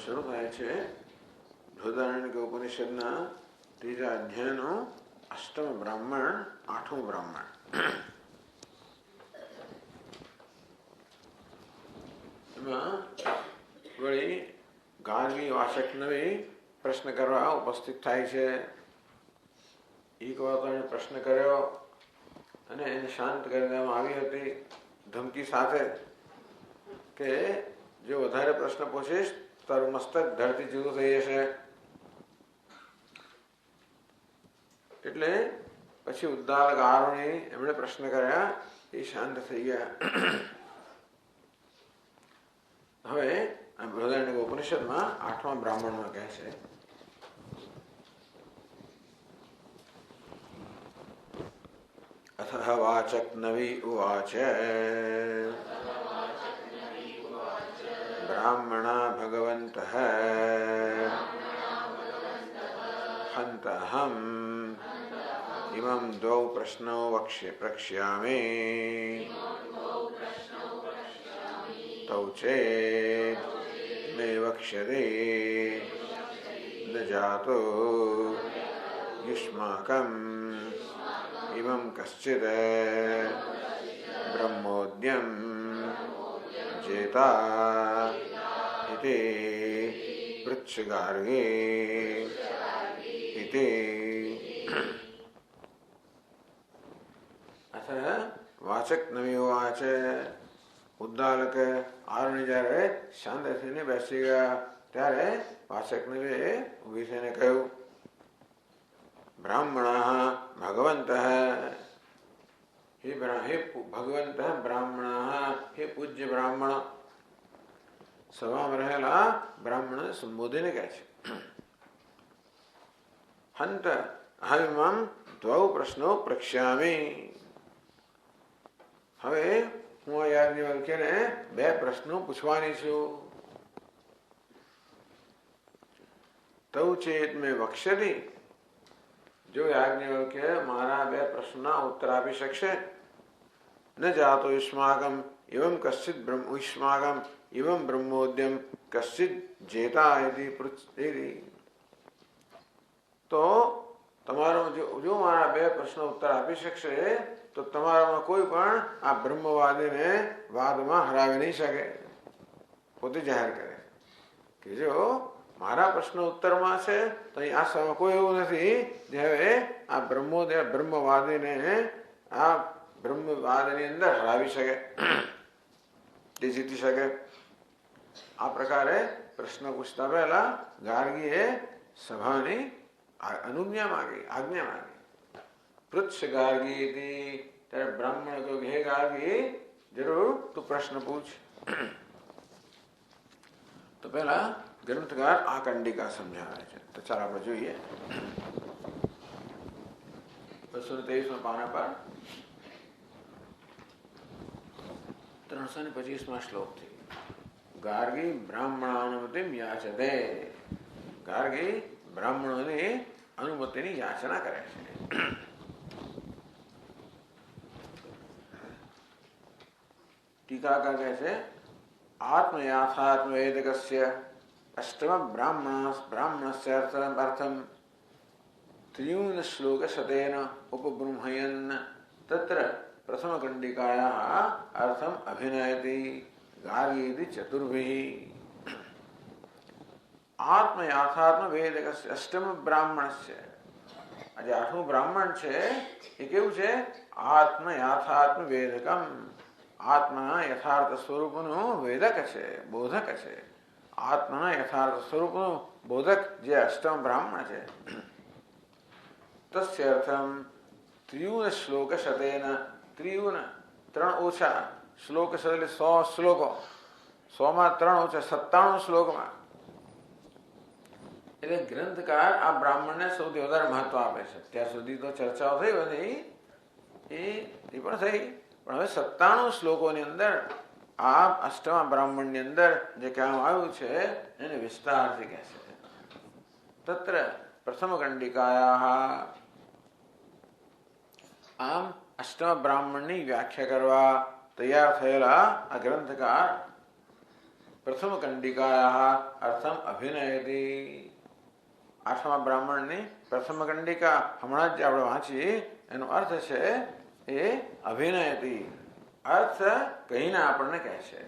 શરૂ થાય છે બૃહદારણ્યક ઉપનિષદના ત્રીજા અધ્યાયનો અષ્ટમ બ્રાહ્મણ આઠમું બ્રાહ્મણ. એમાં વળી ગાર્ગી વાચક નવી પ્રશ્ન કરવા ઉપસ્થિત થાય છે. એક વાર એને પ્રશ્ન કર્યો અને એને શાંત કરી દેવામાં આવી હતી ધમકી સાથે કે જો વધારે પ્રશ્ન પૂછીશ તારું મસ્તક ધરતી જુદું થઈ જશે. એટલે પછી ઉદ્દાલક આરોણી એમણે પ્રશ્ન કર્યા, એ શાંત થઈ ગયા. હવે બૃહદારણ્યક ઉપનિષદમાં આઠમા બ્રાહ્મણમાં કહે છે, અથ વાચક નવી ઉવાચ બ્રાહ્મણા ભગવन्तઃ હંતહમ ઇમં દ્વૌ પ્રશ્નૌ પ્રક્ષ્યામિ તૌ ચેત મે વક્ષ્યતે ન જાતો યુષ્માકં ઇમં કશ્ચિદ બ્રહ્મોદ્યમ જેતા ઇતિ પૃચ્છગાર્ગે ઇતિ. વાચક નવી વાચ. ઉદ્દાલક આરોણી જયારે શાંત થઈને બેસી ગયા ત્યારે વાચક નવીએ ઉભી થઈને કહ્યું, બ્રાહ્મણા ભગવંત હે ભગવંત બ્રાહ્મણા હે પૂજ્ય બ્રાહ્મણ. સભામાં રહેલા બ્રાહ્મણ સંબોધીને કહે છે, હંત અહમિમં દ્વૌ પ્રશ્નો પ્રક્ષ્યામિ. હવે હું આ યાજ્ઞવલ્ક્યને બે પ્રશ્નો પૂછવાની છું. તૌ ચેત મેં વક્ષ્યતિ, જો યાજ્ઞવલ્ક્ય મારા બે પ્રશ્નના ઉત્તર આપી શકશે, ન જાતો યુષ્માકમ એવમ કશ્ચિત યુષ્માકમ એવમ બ્રહ્મોદ્યમ કશ્ચિત જેતા તો તમારો જો મારા બે પ્રશ્નો ઉત્તર આપી શકશે તો તમારામાં કોઈ પણ આ બ્રહ્મવાદીને વાદમાં હરાવી નહીં શકે. પોતે જાહેર કરે કે જો મારા પ્રશ્ન ઉત્તરમાં છે તો અહીં આ સમયમાં કોઈ એવું નથી જે હવે આ બ્રહ્મવાદીને આ બ્રહ્મવાદની અંદર હરાવી શકે, તે જીતી શકે. આ પ્રકારે પ્રશ્ન પૂછતા પહેલા ગાર્ગીએ સભાની આજ્ઞા માંગી. પૃચ્છ ગાર્ગી હતી. ત્યારે બ્રાહ્મણ કહ્યું કે હે ગાર્ગી, જરૂર તું પ્રશ્ન પૂછ. તો પહેલા ગ્રંથકાર આ કંડિકા સમજાવે છે. તો ચાલો આપણે જોઈએ 223 પાના પર 325 શ્લોકથી ગાર્ગી બ્રાહ્મણાનુમતિમ યાચતે. ગાર્ગી બ્રાહ્મણોની અનુમતિની યાચના કરે છે. ટીકાકાર કહે છે આત્મયાથાત્મ વેદકસ્ય અષ્ટમ બ્રાહ્મણસ્ય અર્થમ ત્રિયુન શ્લોક શતેન ઉપબ્રહ્મયન તત્ર પ્રથમ કંડિકાયાः અર્થમ અભિનયતિ ગાર્ગી ચતુર્ભિः. આત્મયાથાત્મ વેદકસ્ય અષ્ટમ બ્રાહ્મણસ્ય. આજે આઠમું બ્રાહ્મણ છે એ કેવું છે? આત્મયાથાત્મ વેદકમ. આત્માના યથાર્થ સ્વરૂપનું વેદક છે, બોધક છે. આત્માના યથાર્થ સ્વરૂપનું બોધક જે અષ્ટમ બ્રાહ્મણ છે. તસ્ય અર્થમ ત્રિયુન શ્લોક શતેન. ત્રિયુન 3 ઓછા શ્લોક એટલે 100 શ્લોકો. 100 માં 3 ઓછા 97 શ્લોકમાં. એટલે ગ્રંથકાર આ બ્રાહ્મણને સૌથી વધારે મહત્વ આપે છે. ત્યાં સુધી તો ચર્ચાઓ થઈ બધી એ પણ થઈ, પણ હવે 97 શ્લોકોની અંદર આ અષ્ટમા બ્રાહ્મણની અંદર જે કહેવામાં આવ્યું છે એને વિસ્તારથી કહે છે. તત્ર પ્રથમ કંડિકાયાः. આમ અષ્ટમ બ્રાહ્મણની વ્યાખ્યા કરવા તૈયાર થયેલા આ ગ્રંથકાર પ્રથમ કંડિકાયાः અર્થમ અભિનયતિ. આઠમા બ્રાહ્મણની પ્રથમ કંડિકા હમણાં જ આપણે વાંચી, એનો અર્થ છે એ અભિનયતિ. અર્થ કહીને આપણને કહે છે.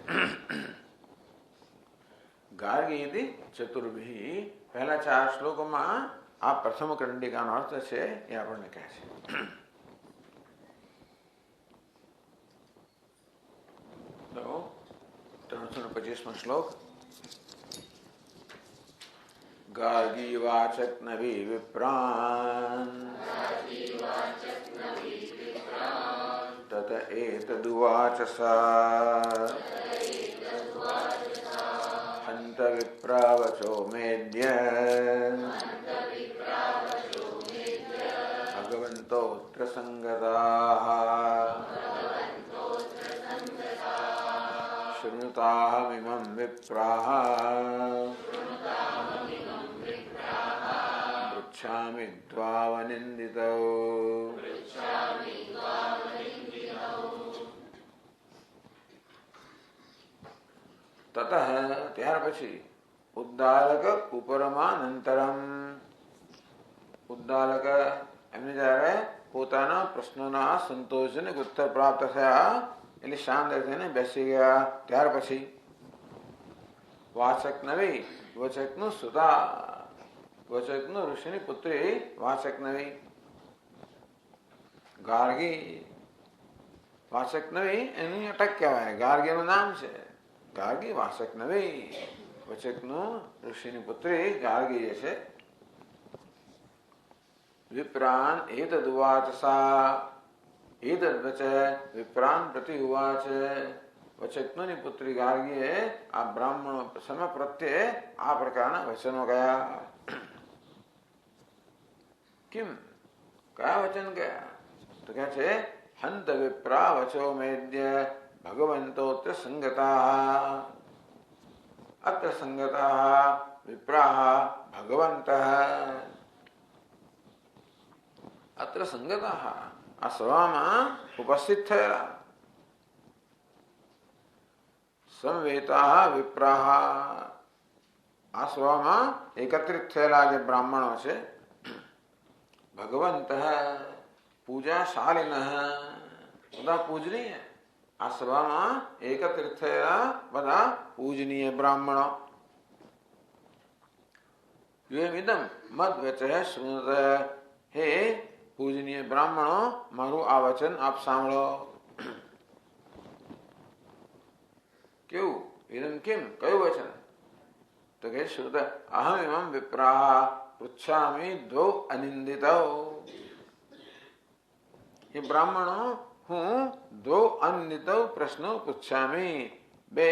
ગાર્ગી ચતુર્ભિઃ. પહેલા 4 શ્લોકોમાં આ પ્રથમ કંડિકાનો અર્થ છે એ આપણને કહે છે. તો 325 શ્લોક. ગાર્ગી વાચક નવી વિપ્રાન તત એતદુવાચ સા હંત વિપ્રાવચો મેદ્ય ભગવંતોત્ર સંગતાઃ શૃણુતાહમિમં વિપ્રાઃ પૃચ્છામિ દ્વાવનિંદિતૌ. તતઃ ત્યાર પછી ઉદ્દાલક ઉપરમાનંતરમ. ઉદ્દાલક એમને જયારે પોતાના પ્રશ્નોના સંતોષજનક ઉત્તર પ્રાપ્ત થયા એટલે શાંત થઈને બેસી ગયા. ત્યાર પછી વાચક નવી વચકનું સુતા. વચકનું ઋષિની પુત્રી વાચક નવી. ગાર્ગી વાચક નવી એની અટક કહેવાય. ગાર્ગીનું નામ છે ગાર્ગી વાચક નવી. વચકનું ઋષિની પુત્રી ગાર્ગી જે છે. વિપ્રાન એતદુવાચ સા. એતદ્વચ વિપ્રાન પ્રતિ ઉવાચ. વચકની પુત્રી ગાર્ગીએ આ બ્રાહ્મણો સમય પ્રત્યે આ પ્રકારના વચનો કયા. કિમ કયા વચન કયા? તો કહે છે હંત વિપ્રા વચો મેદ્ય ભગવંતોત્ર સંગતાઃ. અત્ર સંગતાઃ વિપ્રાઃ ભગવંતઃ. અત્ર સંગતાઃ આ સભામાં ઉપસ્થિત થયેલા સંવેતાઃ વિપ્રાઃ. આ સભામાં એકત્રિત થયેલા જે બ્રાહ્મણો છે. ભગવંતઃ પૂજાશાલિનઃ બધા પૂજનીય. આ સભામાં એકત્રિત થયેલા બધા પૂજનીય બ્રાહ્મણો. યુએમિદમ મદ વચઃ શૃણુત. હે પૂજનીય બ્રાહ્મણો, મારું આ વચન આપ સાંભળો. કેવું? ઇદમ કિમ? કયું વચન? તો કે શ્રુત અહમ ઇમમ વિપ્રાહ પૃચ્છામિ દ્વૌ અનિંદિતૌ. એ બ્રાહ્મણો, હું દ્વૌ અનિંદિતૌ પ્રશ્નો પૂછામી. બે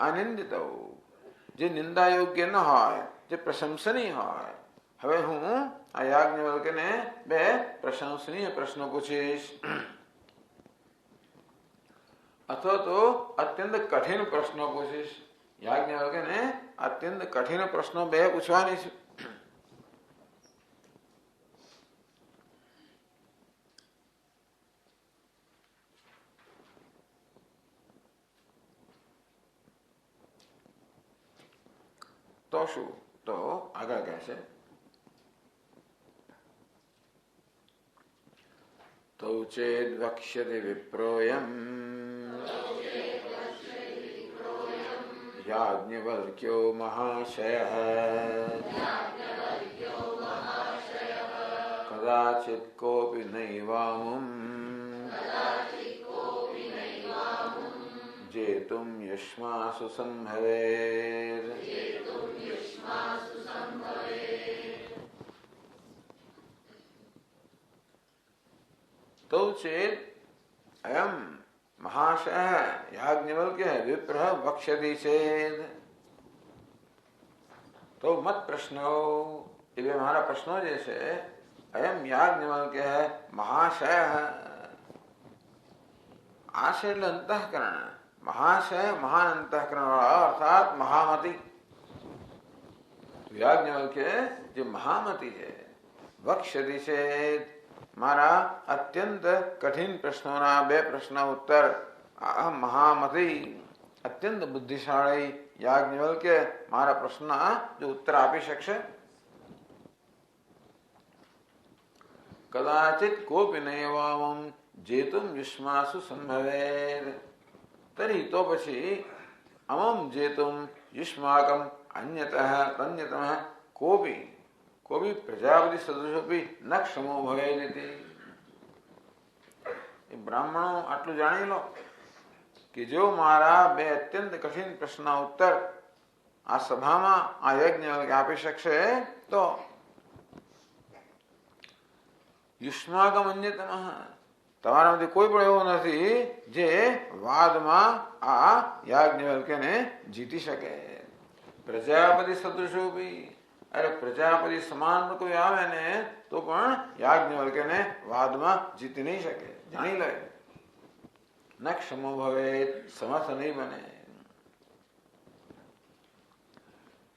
અનિંદિતૌ, જે નિંદા યોગ્ય ન હોય, જે પ્રશંસનીય હોય. હવે હું આ યાજ્ઞવલ્ક્યને બે પ્રશંસનીય પ્રશ્નો પૂછીશ. અથવા તો અત્યંત કઠિન પ્રશ્નો પૂછીશ. યાજ્ઞવલ્ક્યને અત્યંત કઠિન પ્રશ્નો બે પૂછવાની છે. તો શું? તો આગળ કહે છે, તો ચેદ વક્ષ્યતે વિપ્રોયમ યાજ્ઞવલ્ક્યો મહાશયઃ કદાચિત કોપી નૈવામું જેતુમ યુષ્માસુ સંભવેર. તો ચેત અયમ મહાશય યાજ્ઞવલ્ક્ય વિપ્રઃ વક્ષ્યતિ ચેદ. તો મત પ્રશ્નો, એ બે મારા પ્રશ્નો જે છે, અયમ યાજ્ઞવલ્ક્ય મહાશય. આશય એટલે અંતઃકરણ. મહાશય મહાન અંતઃકરણ વાળા, અર્થાત મહામતી. યાજ્ઞવલ્ક્ય જે મહામતી છે, વક્ષ્યતિ ચેદ, મારા અત્યંત કઠિન પ્રશ્નોના બે પ્રશ્નના ઉત્તર આ મહામતી અત્યંત બુદ્ધિશાળી યાજ્ઞવલ્ક્ય મારા પ્રશ્નના જો ઉત્તર આપી શકશે. કદાચિત કોપી નૈવામં જેતુમ યુષ્માસુ સંભવેર. તરી તો પછી અમમ જેતુમ યુષ્માકમ અન્યતઃ તન્યતમઃ કોપી પ્રજાપતિ સદૃશોપી ન ક્ષમો ભવેરિતિ. એ બ્રાહ્મણો આટલું જાણી લો કે જો મારા બે અત્યંત કઠિન પ્રશ્નના ઉત્તર આ સભામાં આ યજ્ઞ આપી શકશે તો યુષ્માકમ અન્યતમઃ, તમારામાંથી કોઈ પણ એવો નથી જે વાદમાં આ યાજ્ઞવલ્ક્યને જીતી શકે. પ્રજાપતિ સદૃશોપી, અરે પ્રજાપતિ સમાન કોઈ આવે ને તો પણ યાજ્ઞવલ્ક્યને વાદમાં જીતી નહીં શકે. જાણી લે. ન ક્ષમો ભવે, સમર્થ નહીં બને.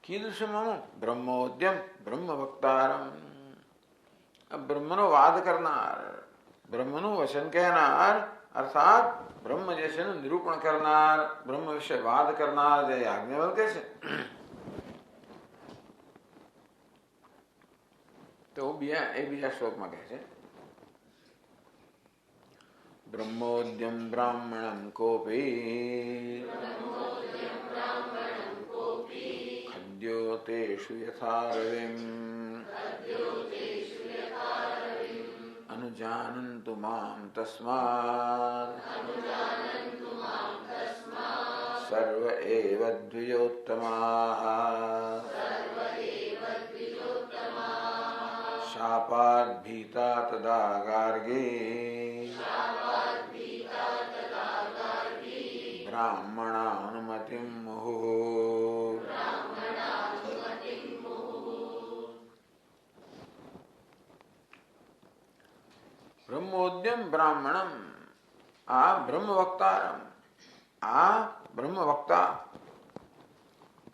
કીદૃશમ બ્રહ્મોદ્યમ બ્રહ્મ વક્તારમ. બ્રહ્મનો વાદ કરનાર, બ્રહ્મનું વચન કહેનાર, અર્થાત બ્રહ્મ જે છે એનું નિરૂપણ કરનાર, બ્રહ્મ વિશે વાદ કરનાર જે યાજ્ઞવલ્ક્ય છે. તો બીજા શ્લોકમાં કહે છે, બ્રહ્મોદ્યમ બ્રાહ્મણમ કોપી ખદ્યો તેષુ યથા રવિમ અનુજાનન્તુ મામ તસ્માદ સર્વ એવ દ્વિજોત્તમાઃ શાપાદ ભીતા તદા ગાર્ગી બ્રાહ્મણાનુમતિં મુહુઃ. બ્રહ્મોદ્યમ બ્રાહ્મણમ, આ બ્રહ્મવક્તારમ, આ બ્રહ્મવક્તા,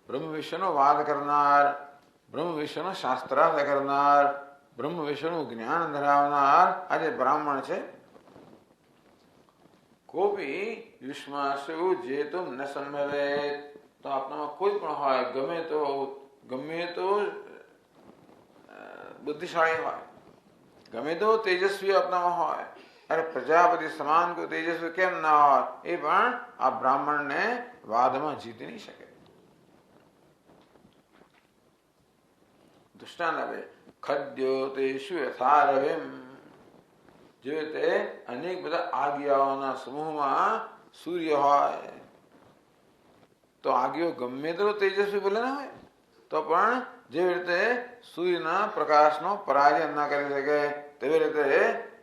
બ્રહ્મ વિષયનો વાદ કરનાર, બ્રહ્મ વિષયનો શાસ્ત્રાર્થ કરનાર, બ્રહ્મ વિષયનું જ્ઞાન ધરાવનાર આ જે બ્રાહ્મણ છે, કોપી યુષ્માસુ જેતુમ ન સંભવેત. તો આપણામાં કોઈ પણ હોય, ગમે તો બુદ્ધિશાળી હોય, ગમે તો તેજસ્વી આપણામાં હોય, अरे प्रजापति समान को तेजस्वी केम ना હોય એ પણ આ બ્રાહ્મણને વાદમાં જીતી નહીં શકે. દૃષ્ટાંત આપે ખદ્યોતેષુ યથારવિમ. જે રીતે અનેક બધા આજ્ઞાઓના સમૂહમાં સૂર્ય હોય તો આજ્ઞાઓ ગમે તેટલો તેજસ્વી ભલે ના હોય તો પણ જેવી રીતે સૂર્યના પ્રકાશનો પરાજય ના કરી શકે તેવી રીતે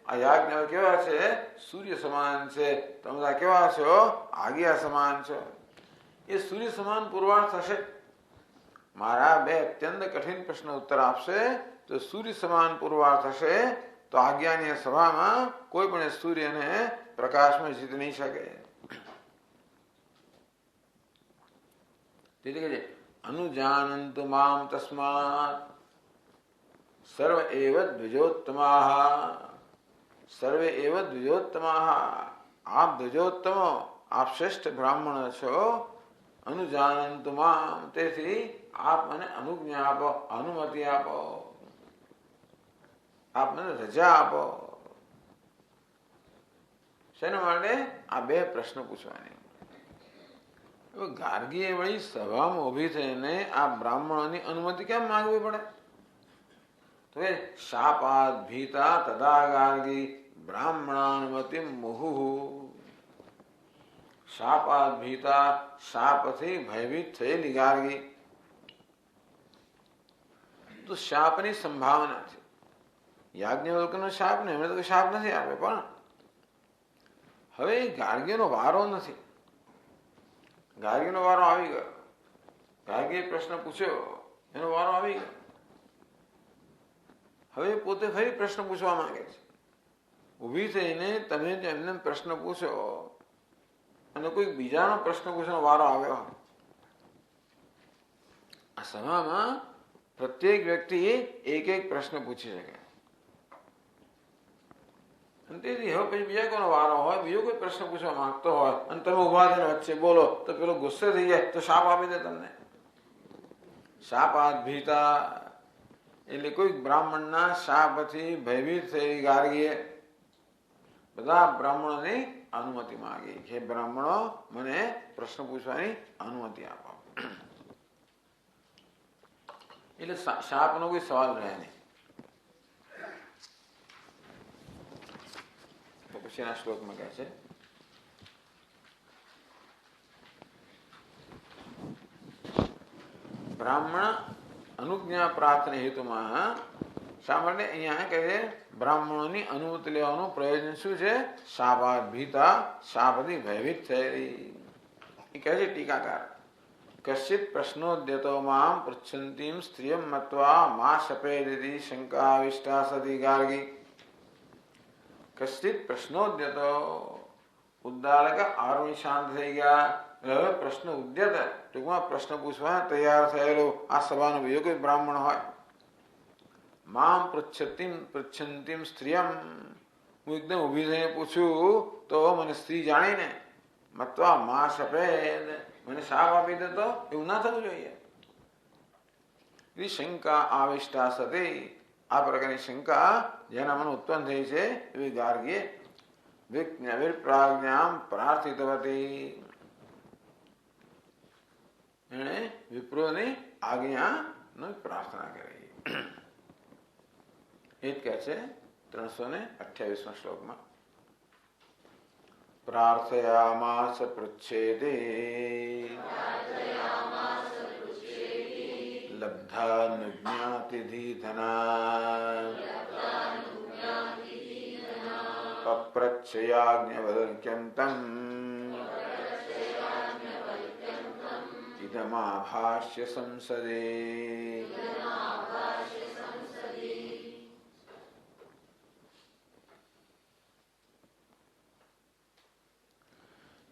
આ યાજ્ઞાઓ કેવા છે? સૂર્ય સમાન છે. તમે બધા કેવા છો? આજ્ઞા સમાન છો. એ સૂર્ય સમાન પુરવાર થશે. મારા બે અત્યંત કઠિન પ્રશ્ન ઉત્તર આપશે તો સૂર્ય સમાન પુરવાર થશે તો આજ્ઞાની સભામાં કોઈ પણ સૂર્યને પ્રકાશમાં જીતી નહીં શકે. તેથી કહે છે અનુજાનંતુ મામ તસ્માત સર્વ એવ દ્વિજોત્તમાઃ. સર્વે એવ દ્વિજોત્તમાઃ. આપ દ્વિજોત્તમો, આપ શ્રેષ્ઠ બ્રાહ્મણ છો. અનુજાનંતુ મામ, તેથી આપ મને અનુજ્ઞા આપો, અનુમતિ આપો, આપ મને રજા આપો. શેના માટે? આ બે પ્રશ્ન પૂછવાની. ગાર્ગીએ વળી સભામાં ઉભી થઈને આ બ્રાહ્મણોની અનુમતિ કેમ માંગવી પડે? તો એ શાપાદ ભીતા તદા ગાર્ગી બ્રાહ્મણાનુમતિ મુહુ. શાપાદ ભીતા, શાપથી ભયભીત થયેલી ગાર્ગી. તો શાપની સંભાવના છે. યાજ્ઞવલ્ક્યનો શાપ ને એમણે તો શાપ નથી આપ્યો, પણ હવે ગાર્ગીનો વારો નથી. ગાર્ગીનો વારો આવી ગયો. ગાર્ગીએ પ્રશ્ન પૂછ્યો, એનો વારો આવી ગયો. હવે પોતે ફરી પ્રશ્ન પૂછવા માંગે છે. ઊભી થઈને તમે એમને પ્રશ્ન પૂછો અને કોઈ બીજાનો પ્રશ્ન પૂછવાનો વારો આવ્યો. આ સભામાં પ્રત્યેક વ્યક્તિ એક એક પ્રશ્ન પૂછી શકે. તેથી હવે પછી બીજા કોઈનો વારો હોય, બીજો કોઈ પ્રશ્ન પૂછવા માંગતો હોય અને તમે ઉભા થઈને વચ્ચે બોલો તો પેલો ગુસ્સે થઈ જાય તો શાપ આપી દે તમને. શાપાદ ભીતા એટલે કોઈ બ્રાહ્મણના શાપથી ભયભીત થયેલી ગાર્ગીએ બધા બ્રાહ્મણોની અનુમતિ માંગી. હે બ્રાહ્મણો, મને પ્રશ્ન પૂછવાની અનુમતિ આપો. એટલે શાપનો કોઈ સવાલ રહે નહીં. પછીના શ્લોકમાં કહે છે બ્રાહ્મણ અનુજ્ઞા પ્રાર્થના હેતુમાં. શા માટે અહીંયા કહે છે બ્રાહ્મણોની અનુમતિ લેવાનું પ્રયોજન શું છે? શાપાદ ભીતા, શાપથી ભયભીત થયેલી. એ કહે છે ટીકાકાર કશ્ચિત પ્રશ્નોદ્યતો મામ પૃચ્છન્તીમ સ્ત્રિયમ મત્વા મા શપેદિતિ શંકાવિષ્ટા સતી ગાર્ગી. કશ્ચિત પ્રશ્નોદ્યતો, ઉદ્દાલક આરોહી શાંત થઈ ગયા. હવે પ્રશ્ન ઉદ્યત, ટૂંકમાં પ્રશ્ન પૂછવા તૈયાર થયેલો આ સભાનો બીજો કોઈ બ્રાહ્મણ હોય. મામ પૃચ્છન્તીમ સ્ત્રિયમ, હું એકદમ ઊભી થઈને પૂછું તો મને સ્ત્રી જાણીને મત્વા મા શપેદ, મને શાપ આપી દેતો, એવું ના થવું જોઈએ. શંકા આવિષ્ટા સતી, આ પ્રકારની શંકા જેના મને ઉત્પન્ન થઈ છે એવી ગાર્ગીએ વિપ્રાજ્ઞામ પ્રાર્થિતવતી, એણે વિપ્રોની આજ્ઞાનો પ્રાર્થના કરી. એ જ કહે છે 328 શ્લોકમાં પ્રાર્થયામાસ પૃચ્છેદે લબ્ધાનુજ્ઞાતિધીધના પપ્રચ્છયાજ્ઞવલ્ક્યં તં ઇદમાભાષ્ય સંસદે.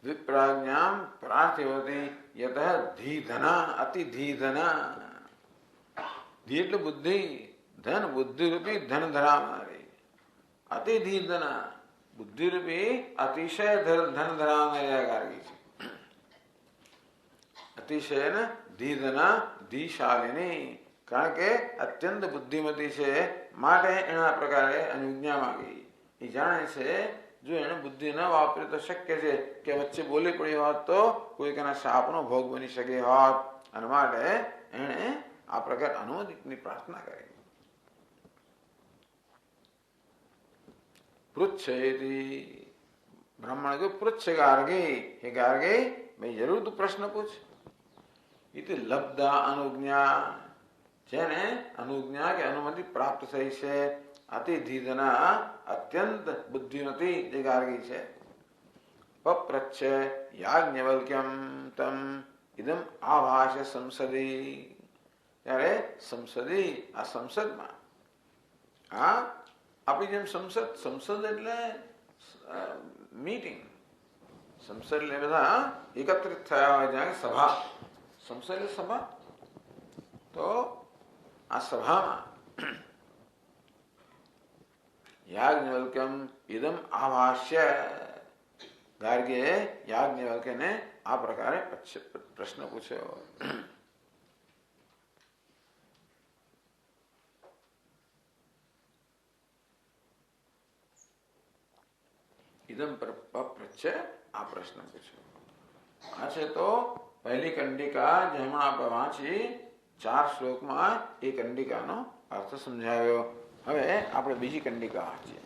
વિપ્રાજ્ઞામ પ્રાર્થિવતી યતઃ ધીધના, અતિ ધીધના. ધી એટલે બુદ્ધિ, ધન બુદ્ધિરૂપી ધન ધરાવનારી. અતિ ધીધના, બુદ્ધિરૂપી અતિશય ધન ધરાવનારી ગાર્ગી છે. અતિશય ધીધના, ધીશાલિની, કારણ કે અત્યંત બુદ્ધિમતી છે માટે એના પ્રકારે અનુજ્ઞા માંગી. એ જાણે છે જો એને બુદ્ધિ ન વાપરે તો શક્ય છે કે વચ્ચે બોલી પડી હોત તો કોઈક એના શાપનો ભોગ બની શકે હોત. અને માટે એણે આ પ્રકાર અનુમતિની પ્રાર્થના કરી. પૃચ્છેતી બ્રાહ્મણ કહ્યું, પૃચ્છ ગાર્ગે, હે ગાર્ગે ભાઈ જરૂર તું પ્રશ્ન પૂછ. ઇતિ લબ્ધા અનુજ્ઞા, જેને અનુજ્ઞા કે અનુમતિ પ્રાપ્ત થઈ છે. અતિ ધીધના અત્યંત બુદ્ધિમતી જે ગાર્ગી છે. પપ્રચ્છ યાજ્ઞવલ્ક્યમ તમ ઇદમ આભાષ્ય સંસદી, ત્યારે સંસદી આ સંસદમાં, આ આપણી જેમ સંસદ એટલે મીટિંગ, સંસદ એટલે બધા એકત્રિત થયા હોય જ્યાં સભા, સંસદ એટલે સભા. તો આ સભામાં યાજ્ઞવલ્ક્યમ ઇદમ આભાષ્ય, ગાર્ગે યાજ્ઞવલ્ક્યને આ પ્રકારે પ્રશ્ન પૂછ્યો. ઇદમ પપ્રચ્છ, આ પ્રશ્ન પૂછ્યો. આ છે તો પહેલી કંડિકા જે હમણાં આપણે વાંચી 4 શ્લોકમાં એ કંડિકાનો અર્થ સમજાવ્યો. હવે આપણે બીજી કંડિકા વાંચીએ.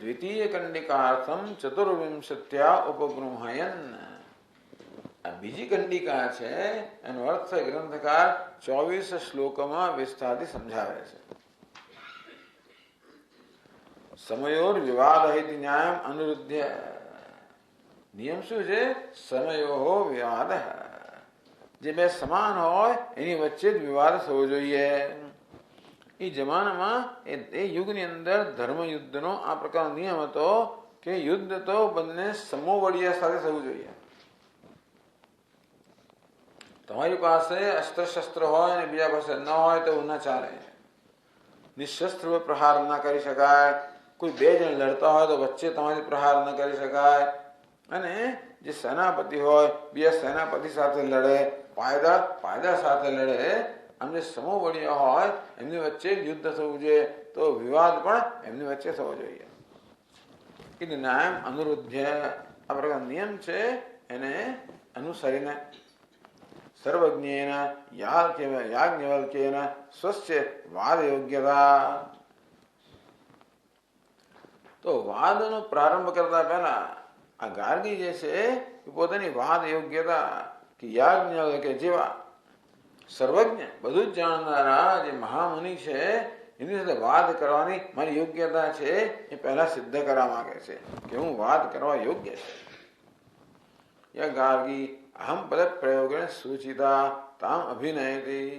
દ્વિતીય કંડિકાર્થમ ચતુર્વિંશત્યા ઉપગૃહયન. આ બીજી કંડિકા છે, એનો અર્થ ગ્રંથકાર 24 શ્લોકોમાં વિસ્તારથી સમજાવે છે. સમયોર વિવાદ હિત ન્યાયમ અનુરુદ્ધ્ય. નિયમ શું છે? સમયો વિવાદ, જે બે સમાન હોય એની વચ્ચે જ વિવાદ થવો જોઈએ. એ જમાનામાં એ યુગની અંદર ધર્મ યુદ્ધનો આ પ્રકારનો નિયમ હતો કે યુદ્ધ તો બંને સમોવડીયા સાથે થવું જોઈએ. તમારી પાસે અસ્ત્ર શસ્ત્ર હોય અને બીજા પાસે ન હોય તો ના ચાલે. નિશસ્ત્ર પ્રહાર ના કરી શકાય. કોઈ 2 જણ લડતા હોય તો વચ્ચે તમારી પ્રહાર ન કરી શકાય. અને જે સેનાપતિ હોય બીજા સેનાપતિ સાથે લડે, પાયદા સાથે લડે. આમ જે સમોવડીય હોય એમની વચ્ચે યુદ્ધ થવું જોઈએ, તો વિવાદ પણ એમની વચ્ચે થવો જોઈએ. ન્યાય અનુરુદ્ધ્ય, આ પ્રકાર નિયમ છે, એને અનુસરીને સર્વજ્ઞેન યાજ્ઞવલ્ક્યેન સ્વસ્ય વાદ યોગ્યતા. તો વાદનો પ્રારંભ કરતા પહેલા આ ગાર્ગી જે છે એ પોતાની વાદ યોગ્યતા કે યાજ્ઞવલ્ક્ય જેવા સર્વજ્ઞ બધું જ જાણનારા જે મહામુનિ છે એની સાથે વાદ કરવાની મારી યોગ્યતા છે એ પહેલા સિદ્ધ કરવા માંગે છે કે હું વાદ કરવા યોગ્ય છે. યા ગાર્ગી અહમ પદ પ્રયોગેણ સૂચિતા તામ અભિનયતી.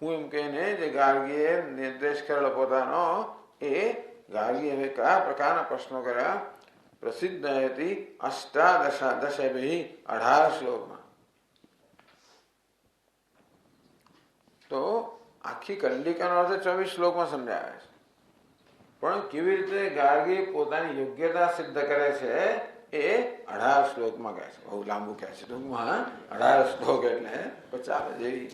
હું એમ કહીને જે ગાર્ગીએ નિર્દેશ કરેલો પોતાનો, એ ગાર્ગી હવે કયા પ્રકારના પ્રશ્નો કર્યા? પ્રસિદ્ધ હતી 18 શ્લોકમાં. તો આખી કંડિકાનો અર્થ 24 શ્લોકમાં સમજાવે છે. પણ કેવી રીતે ગાર્ગી પોતાની યોગ્યતા સિદ્ધ કરે છે એ 18 શ્લોકમાં કહે છે. બહુ લાંબુ કહે છે, ટૂંકમાં 18 શ્લોક એટલે 50 જેવી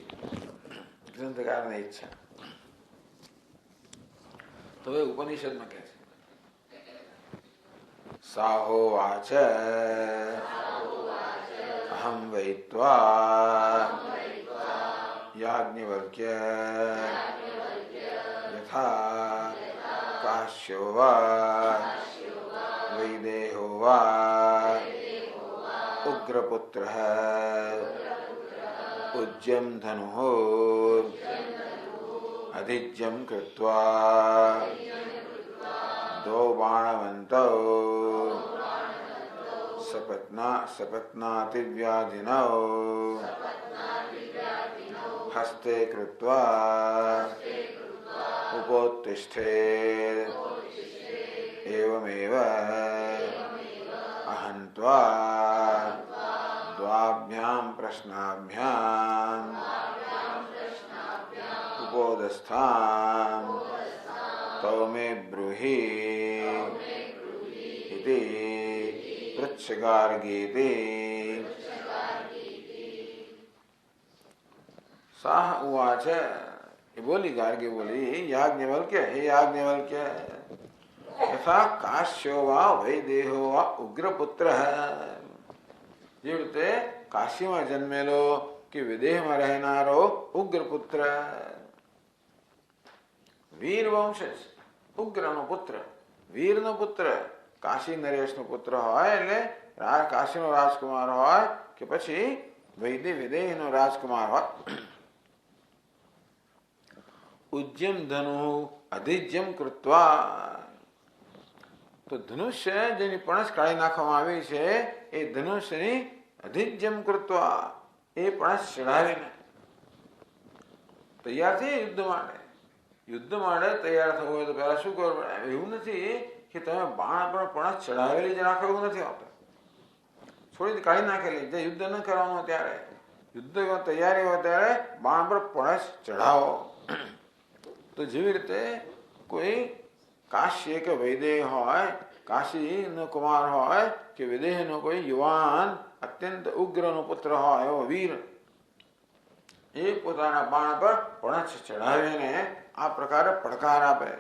ગ્રંથકારની ઈચ્છા. તો એ ઉપનિષદમાં કહે છે, સાહોવાચ અહમ વૈત્વા યાજ્ઞવલ્ક્ય યથા કાશ્યો વા વૈદેહો વા ઉગ્રપુત્ર ઉજ્યમ ધનુઃ અધિજ્યમ કૃત્વા દ્વૌ બાણવन्तौ સપત્નાતિવ્યાધિનૌ હસ્તે કૃત્વા ઉपोत्तिष्ठेत् एवमेव अहन्त्वा द्वाभ्यां प्रश्नाभ्यां उपोदस्थां तव मे ब्रूहि इति पृच्छ गार्गीति. साह उवाच, ये बोली गार्गी बोली, याज्ञवल्क्य हे याज्ञवल्क्य, यथा काश्यो वा वैदेहो वा उग्रपुत्र જે રીતે કાશીમાં જન્મેલો કે વિદેહમાં રહેનારો ઉગ્રપુત્ર, વીર વંશ, ઉગ્રનો પુત્ર, વીરનો પુત્ર, કાશી નરેશનો પુત્ર હોય એટલે કાશીનો રાજકુમાર હોય કે પછી વિદેહનો રાજકુમાર હોય. ઉજ્જમ ધનુ અધિજ્યમ કૃત્વા, તો ધનુષ્ય જેની પણસ કાઢી નાખવામાં આવી છે એ ધનુષ્યની અધિજ્યમ કૃત્વા, એ પણસ ચડાવીને તૈયાર થઈ યુદ્ધ માટે. યુદ્ધ માટે તૈયાર થવું હોય તો પહેલા શું કરવું પડે? એવું નથી કે તમે બાણ પર પણસ ચડાવેલી જ રાખો, એવું નથી આવતું. થોડી કાઢી નાખેલી, જે યુદ્ધ ન કરવાનું ત્યારે, યુદ્ધ તૈયારી હોય ત્યારે બાણ પર પણસ ચઢાવો. તો જેવી રીતે કોઈ કાશ્ય કે વૈદેહ હોય, કાશીનો કુમાર હોય કે વિદેહનો કોઈ યુવાન અત્યંત ઉગ્રનો પુત્ર હોય એવો વીર, એ પોતાના બાણ પર પણસ ચઢાવીને આ પ્રકારે પડકાર આપે.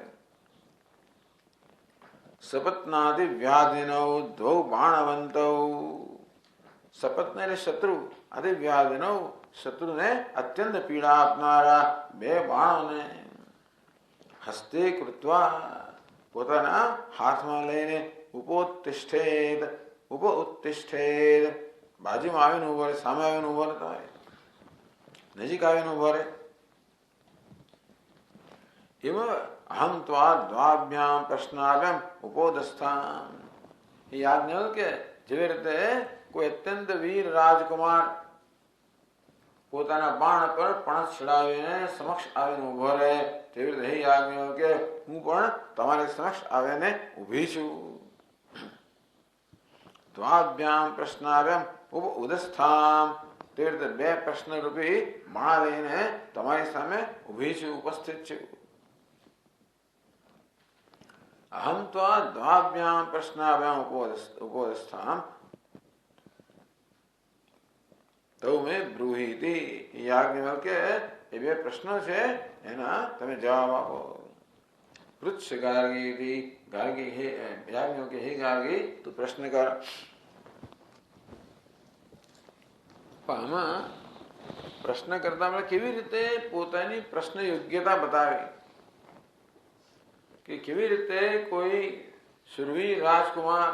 સપત્નાદિ વ્યાધિનૌ દ્વૌ બાણવંતૌ, સપત્ન એટલે શત્રુ, આદિ વ્યાધિનૌ શત્રુને અત્યંત પીડા આપનારા બે બાણોને હસ્તે કૃત્વા, પોતાના હાથમાં લઈને ઉપોત્તિષ્ઠેત, બાજુમાં આવીને ઉભો રહે, સામે આવીને ઉભો રહે, તમારે નજીક આવીને ઉભો રહે. એમાં અહમ ત્વા દ્વાભ્યામ પ્રશ્નાભ્યામ ઉપોદસ્થામ, એ યાદ ન કે જેવી રીતે કોઈ અત્યંત વીર રાજકુમાર પોતાના બાણ પર પણસ ચડાવીને સમક્ષ આવીને ઉભો રહે, તેવી રીતે હે યાજ્ઞવલ્ક્ય કે હું પણ તમારી સમક્ષ આવીને ઊભી છું. દ્વાભ્યામ પ્રશ્નાભ્યામ ઉપોદસ્થામ, તેવી રીતે બે પ્રશ્ન રૂપી માળા લઈને તમારી સામે ઊભી છું, ઉપસ્થિત છું. અહમ ત્વા દ્વાભ્યામ પ્રશ્નાભ્યામ ઉપોદસ્થામ તો મેં બ્રૂહીતિ, યાજ્ઞવલ્ક્ય એ બે પ્રશ્નો છે એના તમે જવાબ આપો. પૃચ્છ ગાર્ગી, ગાર્ગી હે યાજ્ઞવલ્ક્ય, હે ગાર્ગી તું પ્રશ્ન કર. આમાં પ્રશ્ન કરતા આપણે કેવી રીતે પોતાની પ્રશ્ન યોગ્યતા બતાવી કે કેવી રીતે કોઈ સુરવીર રાજકુમાર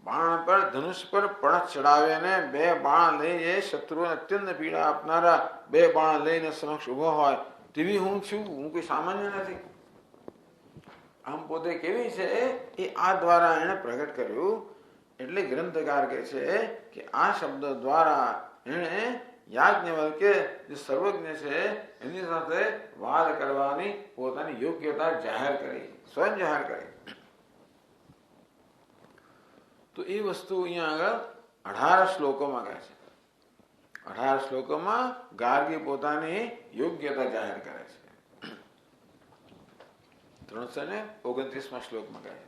બાણ પર ધનુષ પર પણસ ચડાવીને બે બાણ લઈને શત્રુઓને અત્યંત પીડા આપનારા બે બાણ લઈને સમક્ષ ઉભો હોય તેવી હું છું, હું કોઈ સામાન્ય નથી. આમ પોતે કેવી છે એ આ દ્વારા એને પ્રગટ કર્યું. એટલે ગ્રંથકાર કહે છે કે આ શબ્દ દ્વારા એને યાજ્ઞવલ્ક્ય જે સર્વજ્ઞ છે એની સાથે વાદ કરવાની પોતાની યોગ્યતા જાહેર કરી, સ્વયં જાહેર કરી. તો એ વસ્તુ અહીંયા આગળ 18 શ્લોકોમાં કહે છે. 18 શ્લોકોમાં ગાર્ગી પોતાની યોગ્યતા જાહેર કરે છે. 329 શ્લોકમાં કહે છે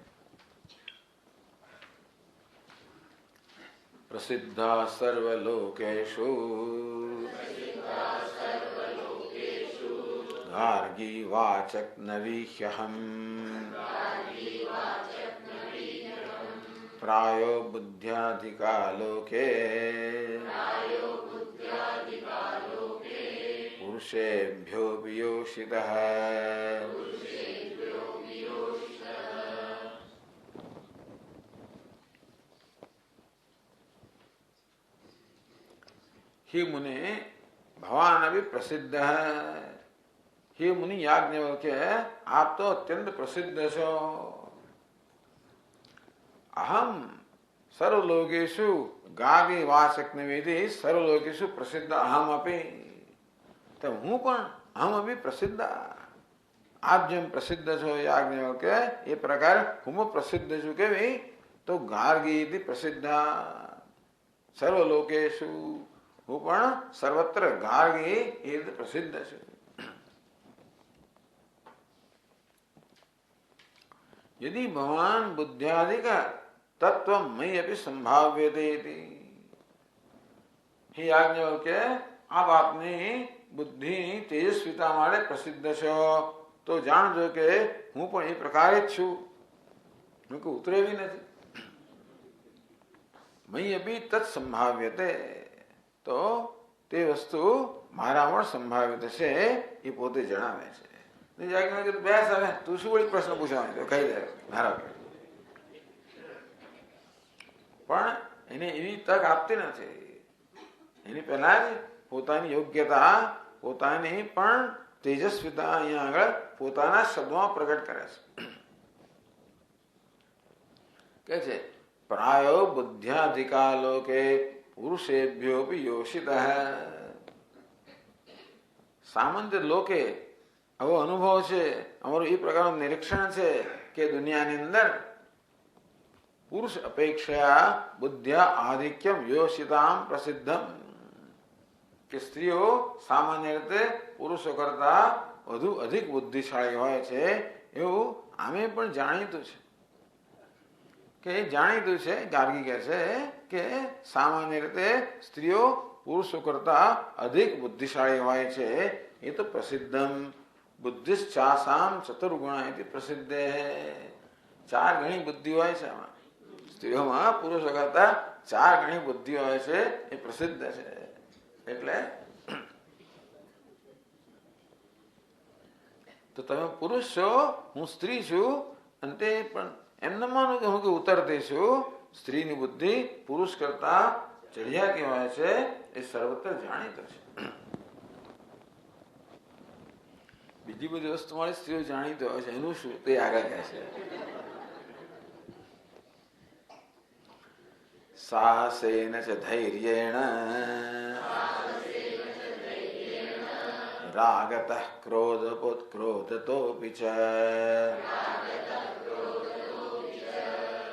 પ્રસિદ્ધા સર્વલોકેષુ ગાર્ગી વાચક નવીહ્યહમ પ્રાયો બુદ્ધ્યાધિકા લોકે પુરુષેભ્યો વિયોષિતઃ. हे मुने भवान अभी प्रसिद्ध है. हे मुनि याज्ञवल्क्य आप तो अत्यंत प्रसिद्ध छो. अहम सर्वलोकेषु गार्गी वाचक निवेदी सर्वलोकेषु प्रसिद्ध अहम अपि. तो हूँ पण अहम अभी प्रसिद्ध. आप જેમ પ્રસિદ્ધ છો યાજ્ઞવલ્ક્ય એ પ્રકાર હું પ્રસિદ્ધ છું. કેવી? તો ગાર્ગી ઇતિ પ્રસિદ્ધ સર્વલોકેષુ, હું પણ સર્વત્ર ગાર્ગી એ પ્રસિદ્ધ છે. यदि भगवान बुद्ध्यादिक तत्व मई अपनी संभाव्यते. हे याज्ञवल्क्य આપ આપની બુદ્ધિની તેજસ્વીતા માટે પ્રસિદ્ધ છો, તો જાણજો કે હું પણ એ પ્રકારે જ છું. હું કે ઉતરેવી નથી. મયી અભી તત્સંભાવ્યતે, તો તે વસ્તુ મારામાં સંભાવિત છે એ પોતે જણાવે છે. બેસ હવે તું શું વળી પ્રશ્ન પૂછવાનો તો કહી દે મારા. પણ એને એવી તક આપતી નથી. એની પહેલા જ પોતાની યોગ્યતા, પોતાની પણ તેજસ્વીતા અહીંયા આગળ પોતાના શબ્દોમાં પ્રગટ કરે છે. કે છે પ્રાયો બુદ્ધ્યાધિકા લોકે પુરુષેભ્યો યોષિત. સામાન્ય લોકે આવો અનુભવ છે, અમારું એ પ્રકારનું નિરીક્ષણ છે કે દુનિયાની અંદર પુરુષ અપેક્ષા બુદ્ધ્યા આધિક્યમ યોષિતામ પ્રસિદ્ધમ, કે સ્ત્રીઓ સામાન્ય રીતે પુરુષો કરતા વધુ અધિક બુદ્ધિશાળી હોય છે એવું આમે પણ જાણીતું છે. કે જાણીતું છે, ગાર્ગી કહે છે કે સામાન્ય રીતે સ્ત્રીઓ પુરુષો કરતા અધિક બુદ્ધિશાળી હોય છે. એ તો પ્રસિદ્ધમ બુદ્ધિશ્ચાસામ ચતુર્ગુણા ઇતિ પ્રસિદ્ધ. 4 ગણી બુદ્ધિ હોય છે આમાં. સ્ત્રીઓમાં પુરુષો કરતા 4 ગણી બુદ્ધિ હોય છે એ પ્રસિદ્ધ છે. એટલે તો તમે પુરુષ છો, હું સ્ત્રી છું, અને તે પણ એમને માનું કે હું કે ઉતરતી છું. સ્ત્રીની બુદ્ધિ પુરુષ કરતા ચડિયાતી હોય છે એ સર્વત્ર જાણીતો છે. બીજી બધી વસ્તુ મારી સ્ત્રીઓ જાણીતો હોય છે, એનું શું તે આગળ કહે છે. સાહસેન ચ ધૈર્યેણ રાગતઃ ક્રોધતોપિ ચ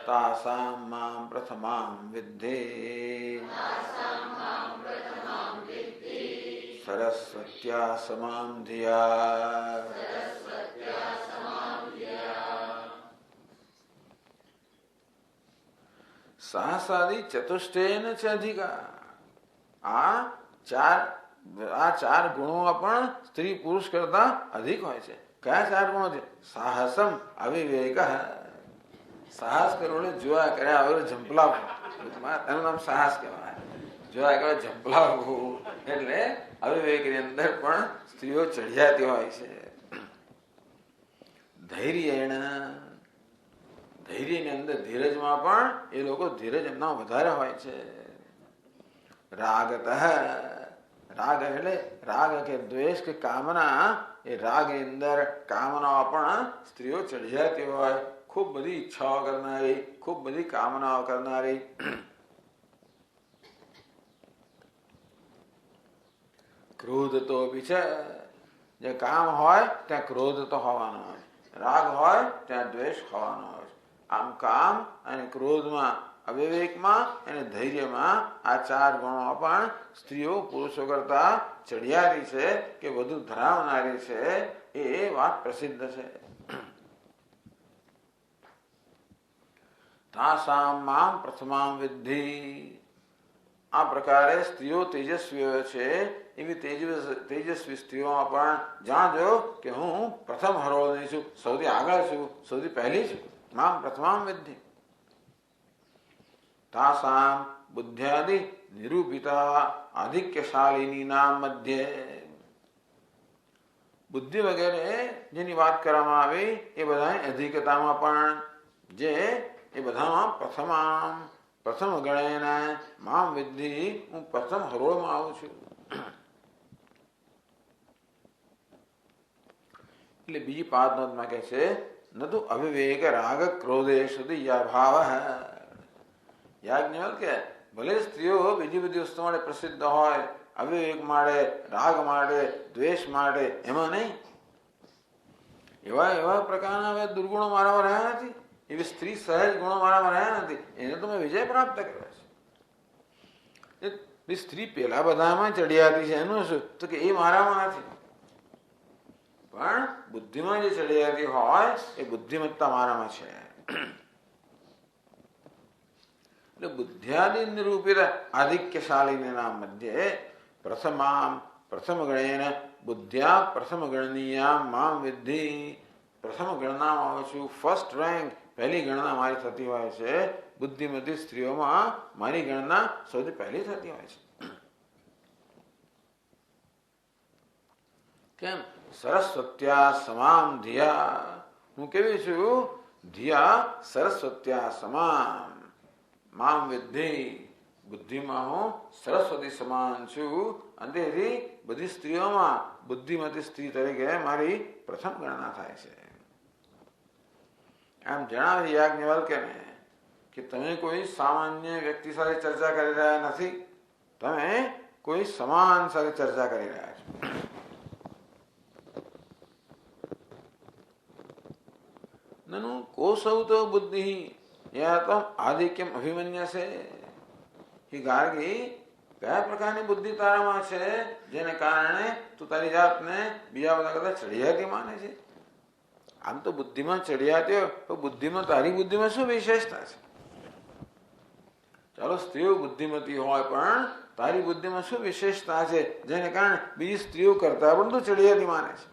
તાસાં માં પ્રથમાં વિદ્ધિ સરસ્વત્યા સમાં ધિયા. સાહસાદિ ચતુષ્ટેન ચ અધિકા. આ 4 ગુણો પણ સ્ત્રી પુરુષ કરતા અધિક હોય છે. કયા 4 ગુણો છે? સાહસમ અવિવેક, સાહસ કરવું જોયા કર્યા વગર ઝંપલાવવું, એનું નામ સાહસ કહેવાય. જોયા કર્યા ઝંપલાવવું એટલે અવિવેકની અંદર પણ સ્ત્રીઓ ચઢિયાતી હોય છે. ધૈર્યેણ, ધૈર્યની અંદર ધીરજમાં પણ એ લોકો ધીરજ એમના વધારે હોય છે. રાગતઃ, રાગ એટલે રાગ કે દ્વેષ કે કામના, એ રાગની અંદર કામનાઓ પણ સ્ત્રીઓ ચઢિયાતી હોય. ખૂબ બધી ઈચ્છાઓ કરનારી, ખૂબ બધી કામનાઓ કરનારી. ક્રોધ તો બી છે. જે કામ હોય ત્યાં ક્રોધ તો હોવાનો હોય, રાગ હોય ત્યાં દ્વેષ હોવાનો હોય. આમ કામ અને ક્રોધમાં, અવિવેકમાં અને ધૈર્યમાં આ 4 ગુણો પણ સ્ત્રીઓ પુરુષો કરતા ચડિયાતી છે કે વધુ ધરાવનારી છે. એ વાત પ્રસિદ્ધ છે. તાસાં માં પ્રથમાં વિદ્ધિ. આ પ્રકારે સ્ત્રીઓ તેજસ્વીઓ છે. એવી તેજસ્વી સ્ત્રીઓમાં પણ જાણજો કે હું પ્રથમ હરોળની છું, સૌથી આગળ છું, સૌથી પહેલી છું. મામ પ્રથમાં વિદ્ધિ. તાસાં બુદ્ધ્યાદિ નિરૂપિતા આધિક્યશાલિની નામ મધ્યે. બુદ્ધિ વગેરે જેની વાત કરવામાં આવી એ બધા અધિકતામાં પણ જે એ બધામાં પ્રથમ ગણેને મામ વિદ્ધિ, હું પ્રથમ હરોળમાં આવું છું. એટલે બીજી 5 નોંધમાં કહે છે ન તો અવિવેક રાગ ક્રોધેષુ ભાવ. યાજ્ઞવલ્ક કે ભલે સ્ત્રીઓ બીજી બધી વસ્તુ માટે પ્રસિદ્ધ હોય, અવિવેક માટે, રાગ માટે, દ્વેષ માટે, એમાં નહીં. એવા પ્રકારના હવે દુર્ગુણો મારામાં રહ્યા નથી. એવી સ્ત્રી સહજ ગુણો મારામાં રહ્યા નથી. એને તો મેં વિજય પ્રાપ્ત કર્યો છે. સ્ત્રી પેલા બધામાં ચડિયાતી છે, એનું શું? તો કે એ મારામાં નથી. પણ બુદ્ધિમાં જે ચડિયાતી હોય એ બુદ્ધિમત્તા મારામાં છે. એટલે બુદ્ધ્યાદિ નિરૂપિત આધિક્યશાલિની નામ મધ્યે प्रथम गणेन बुद्धिया प्रथम गणनीया माम विद्धि. પ્રથમ ગણનામાં આવું છું, ફર્સ્ટ રેન્ક, પહેલી ગણના મારી થતી હોય છે. બુદ્ધિમતી સ્ત્રીઓમાં મારી ગણના સૌથી પહેલી થતી હોય છે. કેમ? સરસ્વત્યા સમામ ધિયા. હું કેવી છું? ધિયા સરસ્વત્યા સમામ. મામ વિદ્ધિ. બુદ્ધિમાં હું સરસ્વતી સમાન છું. અને તેથી બધી સ્ત્રીઓમાં બુદ્ધિમતી સ્ત્રી તરીકે મારી પ્રથમ ગણના થાય છે. આમ જણાવે યાજ્ઞવલ્ક્યને કે તમે કોઈ સામાન્ય વ્યક્તિ સાથે ચર્ચા કરી રહ્યા નથી, તમે કોઈ સમાન સાથે ચર્ચા કરી રહ્યા છો. નનુ કોસૌ તો બુદ્ધિ યા તો આધિક્યમ અભિમન્યસે. હી ગાર્ગી, કયા પ્રકારની બુદ્ધિ તારામાં છે જેને કારણે તું તારી જાતને બીજા બધા કરતા ચડિયાતી માને છે? આમ તો બુદ્ધિમાં ચડિયાતી હોય તો બુદ્ધિમાં તારી બુદ્ધિમાં શું વિશેષતા છે? ચાલો સ્ત્રીઓ બુદ્ધિમતી હોય પણ તારી બુદ્ધિમાં શું વિશેષતા છે જેને કારણે બીજી સ્ત્રીઓ કરતા પણ તું ચડિયાતી માને છે?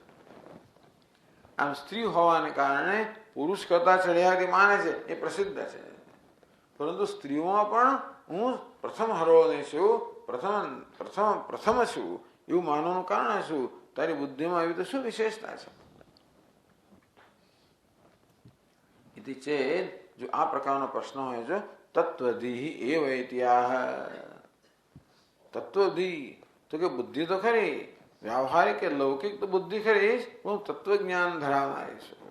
આમ સ્ત્રી હોવાને કારણે પુરુષ કરતા ચડિયાતી માને છે એ પ્રસિદ્ધ છે. પરંતુ સ્ત્રીઓમાં પણ હું પ્રથમ હરોળની છું, પ્રથમ છું એવું માનવાનું કારણ શું? તારી બુદ્ધિમાં એવી તો શું વિશેષતા છે? ઇતિ ચેદ, જો આ પ્રકારનો પ્રશ્ન હોય છે, તત્વધિ એવ ઇત્યાહ. તત્વધિ તો કે બુદ્ધિ તો ખરી, વ્યવહારિક કે લૌકિક તો બુદ્ધિ ખરી, હું તત્વજ્ઞાન ધરાવનારી છું.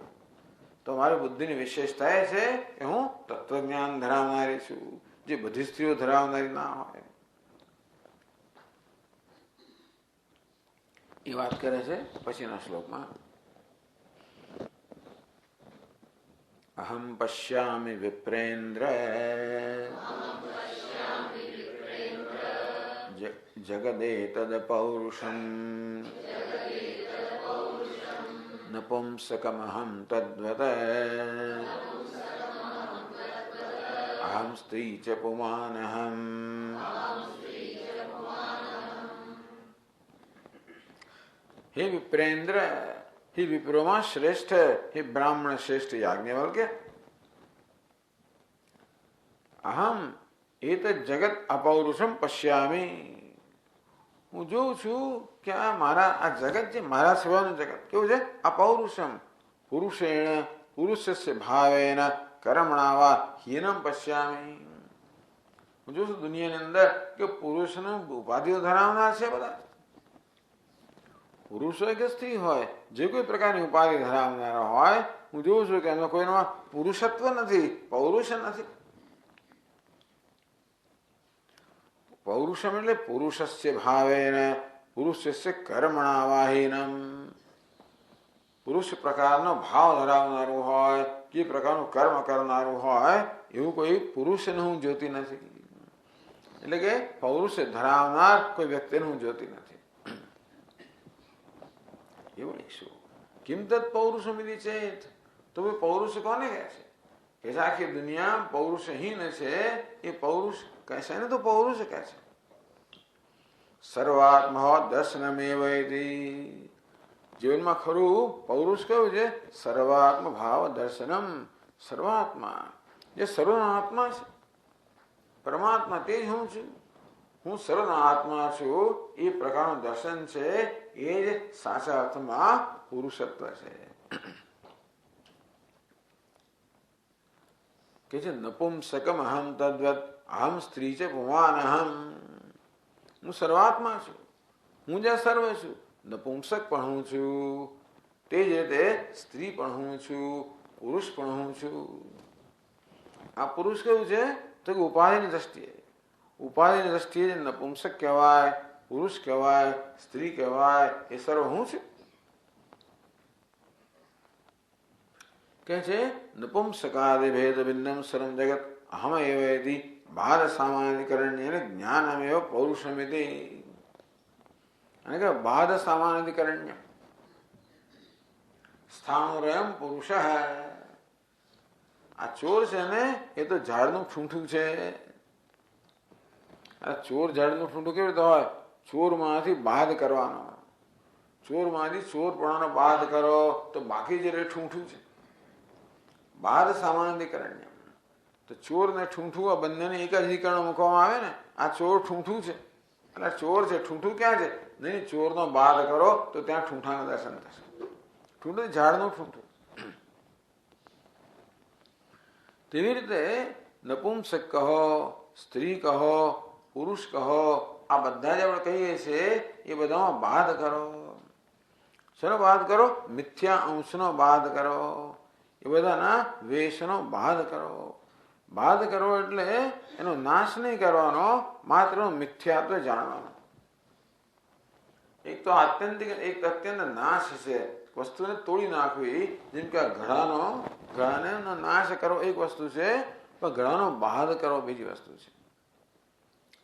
તો મારી બુદ્ધિની વિશેષતા એ છે કે હું તત્વજ્ઞાન ધરાવનારી છું, જે બધી સ્ત્રીઓ ધરાવનારી ના હોય. એ વાત કરે છે પછીના શ્લોકમાં. અહમ પશ્યામિ વિપ્રેન્દ્ર જગદેતદ પૌરુષમ નપુંસકમહં તદ્વત અહં સ્ત્રી ચ પુમાનહં. હે વિપ્રેન્દ્ર, હે વિપ્રોમાં શ્રેષ્ઠ, હે બ્રાહ્મણ શ્રેષ્ઠ યાજ્ઞવલ્ક્ય, અહમ એત જગત અપૌરુષમ પશ્યામિ. હું જોઉં છું કે આ જગત જે મારા સિવાયનું જગત કેવું છે? અપૌરુષમ, પુરુષેણ પુરુષસ્ય ભાવેન કર્મણા વા હીનમ પશ્યામિ. હું જોઉં છું દુનિયાની અંદર કે પુરુષને ઉપાધિઓ ધરાવનાર છે બધા. પુરુષ હોય કે સ્ત્રી હોય, જે કોઈ પ્રકારની ઉપાધિ ધરાવનારા હોય, હું જોઉં છું કે એમાં કોઈમાં પુરુષત્વ નથી, પૌરુષ નથી. પૌરુષમ એટલે પુરુષસ્ય ભાવેન પુરુષસ્ય કર્મણા વાહીનમ. પુરુષ પ્રકારનો ભાવ ધરાવનારું હોય, કે પ્રકારનું કર્મ કરનારું હોય, એવું કોઈ પુરુષને હું જોતી નથી. એટલે કે પૌરુષ ધરાવનાર કોઈ વ્યક્તિને હું જોતી નથી. એવું શું? કિમ તત્ પૌરુષમિતિ ચેત. તો ભાઈ પૌરુષ કોને કહે છે? કે આખી દુનિયા પૌરુષહીન છે. એ પૌરુષ કહેશે ને તો પૌરુષ કહે છે. સર્વાત્મા દર્શનમેવૈતિ. જીવનમાં ખરું પૌરુષ કયું છે? સર્વાત્મ ભાવ દર્શનમ. સર્વાત્મા જે સર્વનો આત્મા છે, પરમાત્મા તે જ હું છું. હું સર્વનો આત્મા છું એ પ્રકારનું દર્શન છે. એ જ સાચા અર્થમાં પુરુષત્વ છે. કે છે નપુંસકમ અહમ તદ્વત અહમ સ્ત્રી છે પુમાન અહમ. હું સર્વાત્મા છું, હું જ્યાં સર્વ છું. નપુંસક પણ હું છું, તે જ રીતે સ્ત્રી પણ હું છું, પુરુષ પણ હું છું. આ પુરુષ કેવું છે? તો કે ઉપાધિની દ્રષ્ટિએ. ઉપાધિની દ્રષ્ટિએ નપુંસક કહેવાય, પુરુષ કહેવાય, સ્ત્રી કહેવાય, એ સર્વ હું છું. કે છે નપુંસકાદિ ભેદ ભિન્નમ સર્વમ જગત અહમ એવેતિ બાદ સામાન્યકરણ્ય જ્ઞાનમેવ પૌરુષમિતિ. અને કે બાદ સામાન્યકરણ્ય સ્થાણુરયમ પુરુષ. આ ચોર છે ને એ તો ઝાડનું ઠૂંઠું છે. આ ચોર ઝાડનું ઠૂંઠું કેવી રીતે હોય? ચોરમાંથી બાદ કરવાનો. ચોરમાંથી ચોરપણાનો બાદ કરો તો બાકી જે રે ઠૂંઠું છે. બાદ સામાનાધિકરણ્ય. તો ચોર ને ઠૂંઠું આ બંનેને એક જ અધિકરણ મૂકવામાં આવે ને. આ ચોર ઠૂંઠું છે એટલે ચોર છે. ઠૂંઠું ક્યાં છે? નહીં, ચોરનો બાદ કરો તો ત્યાં ઠૂંઠાનું દર્શન થશે. ઠૂંઠું ઝાડનું ઠૂંઠું. તેવી રીતે નપુંસક કહો, સ્ત્રી કહો, પુરુષ કહો, આ બધા જે આપણે કહીએ છીએ એ બધામાં બાદ કરો. શેનો બાદ કરો? મિથ્યા અંશનો બાદ કરો. એ બધાના વેશનો બાદ કરો. બાદ કરો એટલે એનો નાશ નહીં કરવાનો, માત્ર મિથ્યાત્વ જાણવાનો. એક તો આત્યંતિક, એક અત્યંત નાશ છે, વસ્તુને તોડી નાખવી. જેમ કે ઘડાને નાશ કરો એક વસ્તુ છે, પણ ઘડાનો બાદ કરો બીજી વસ્તુ છે.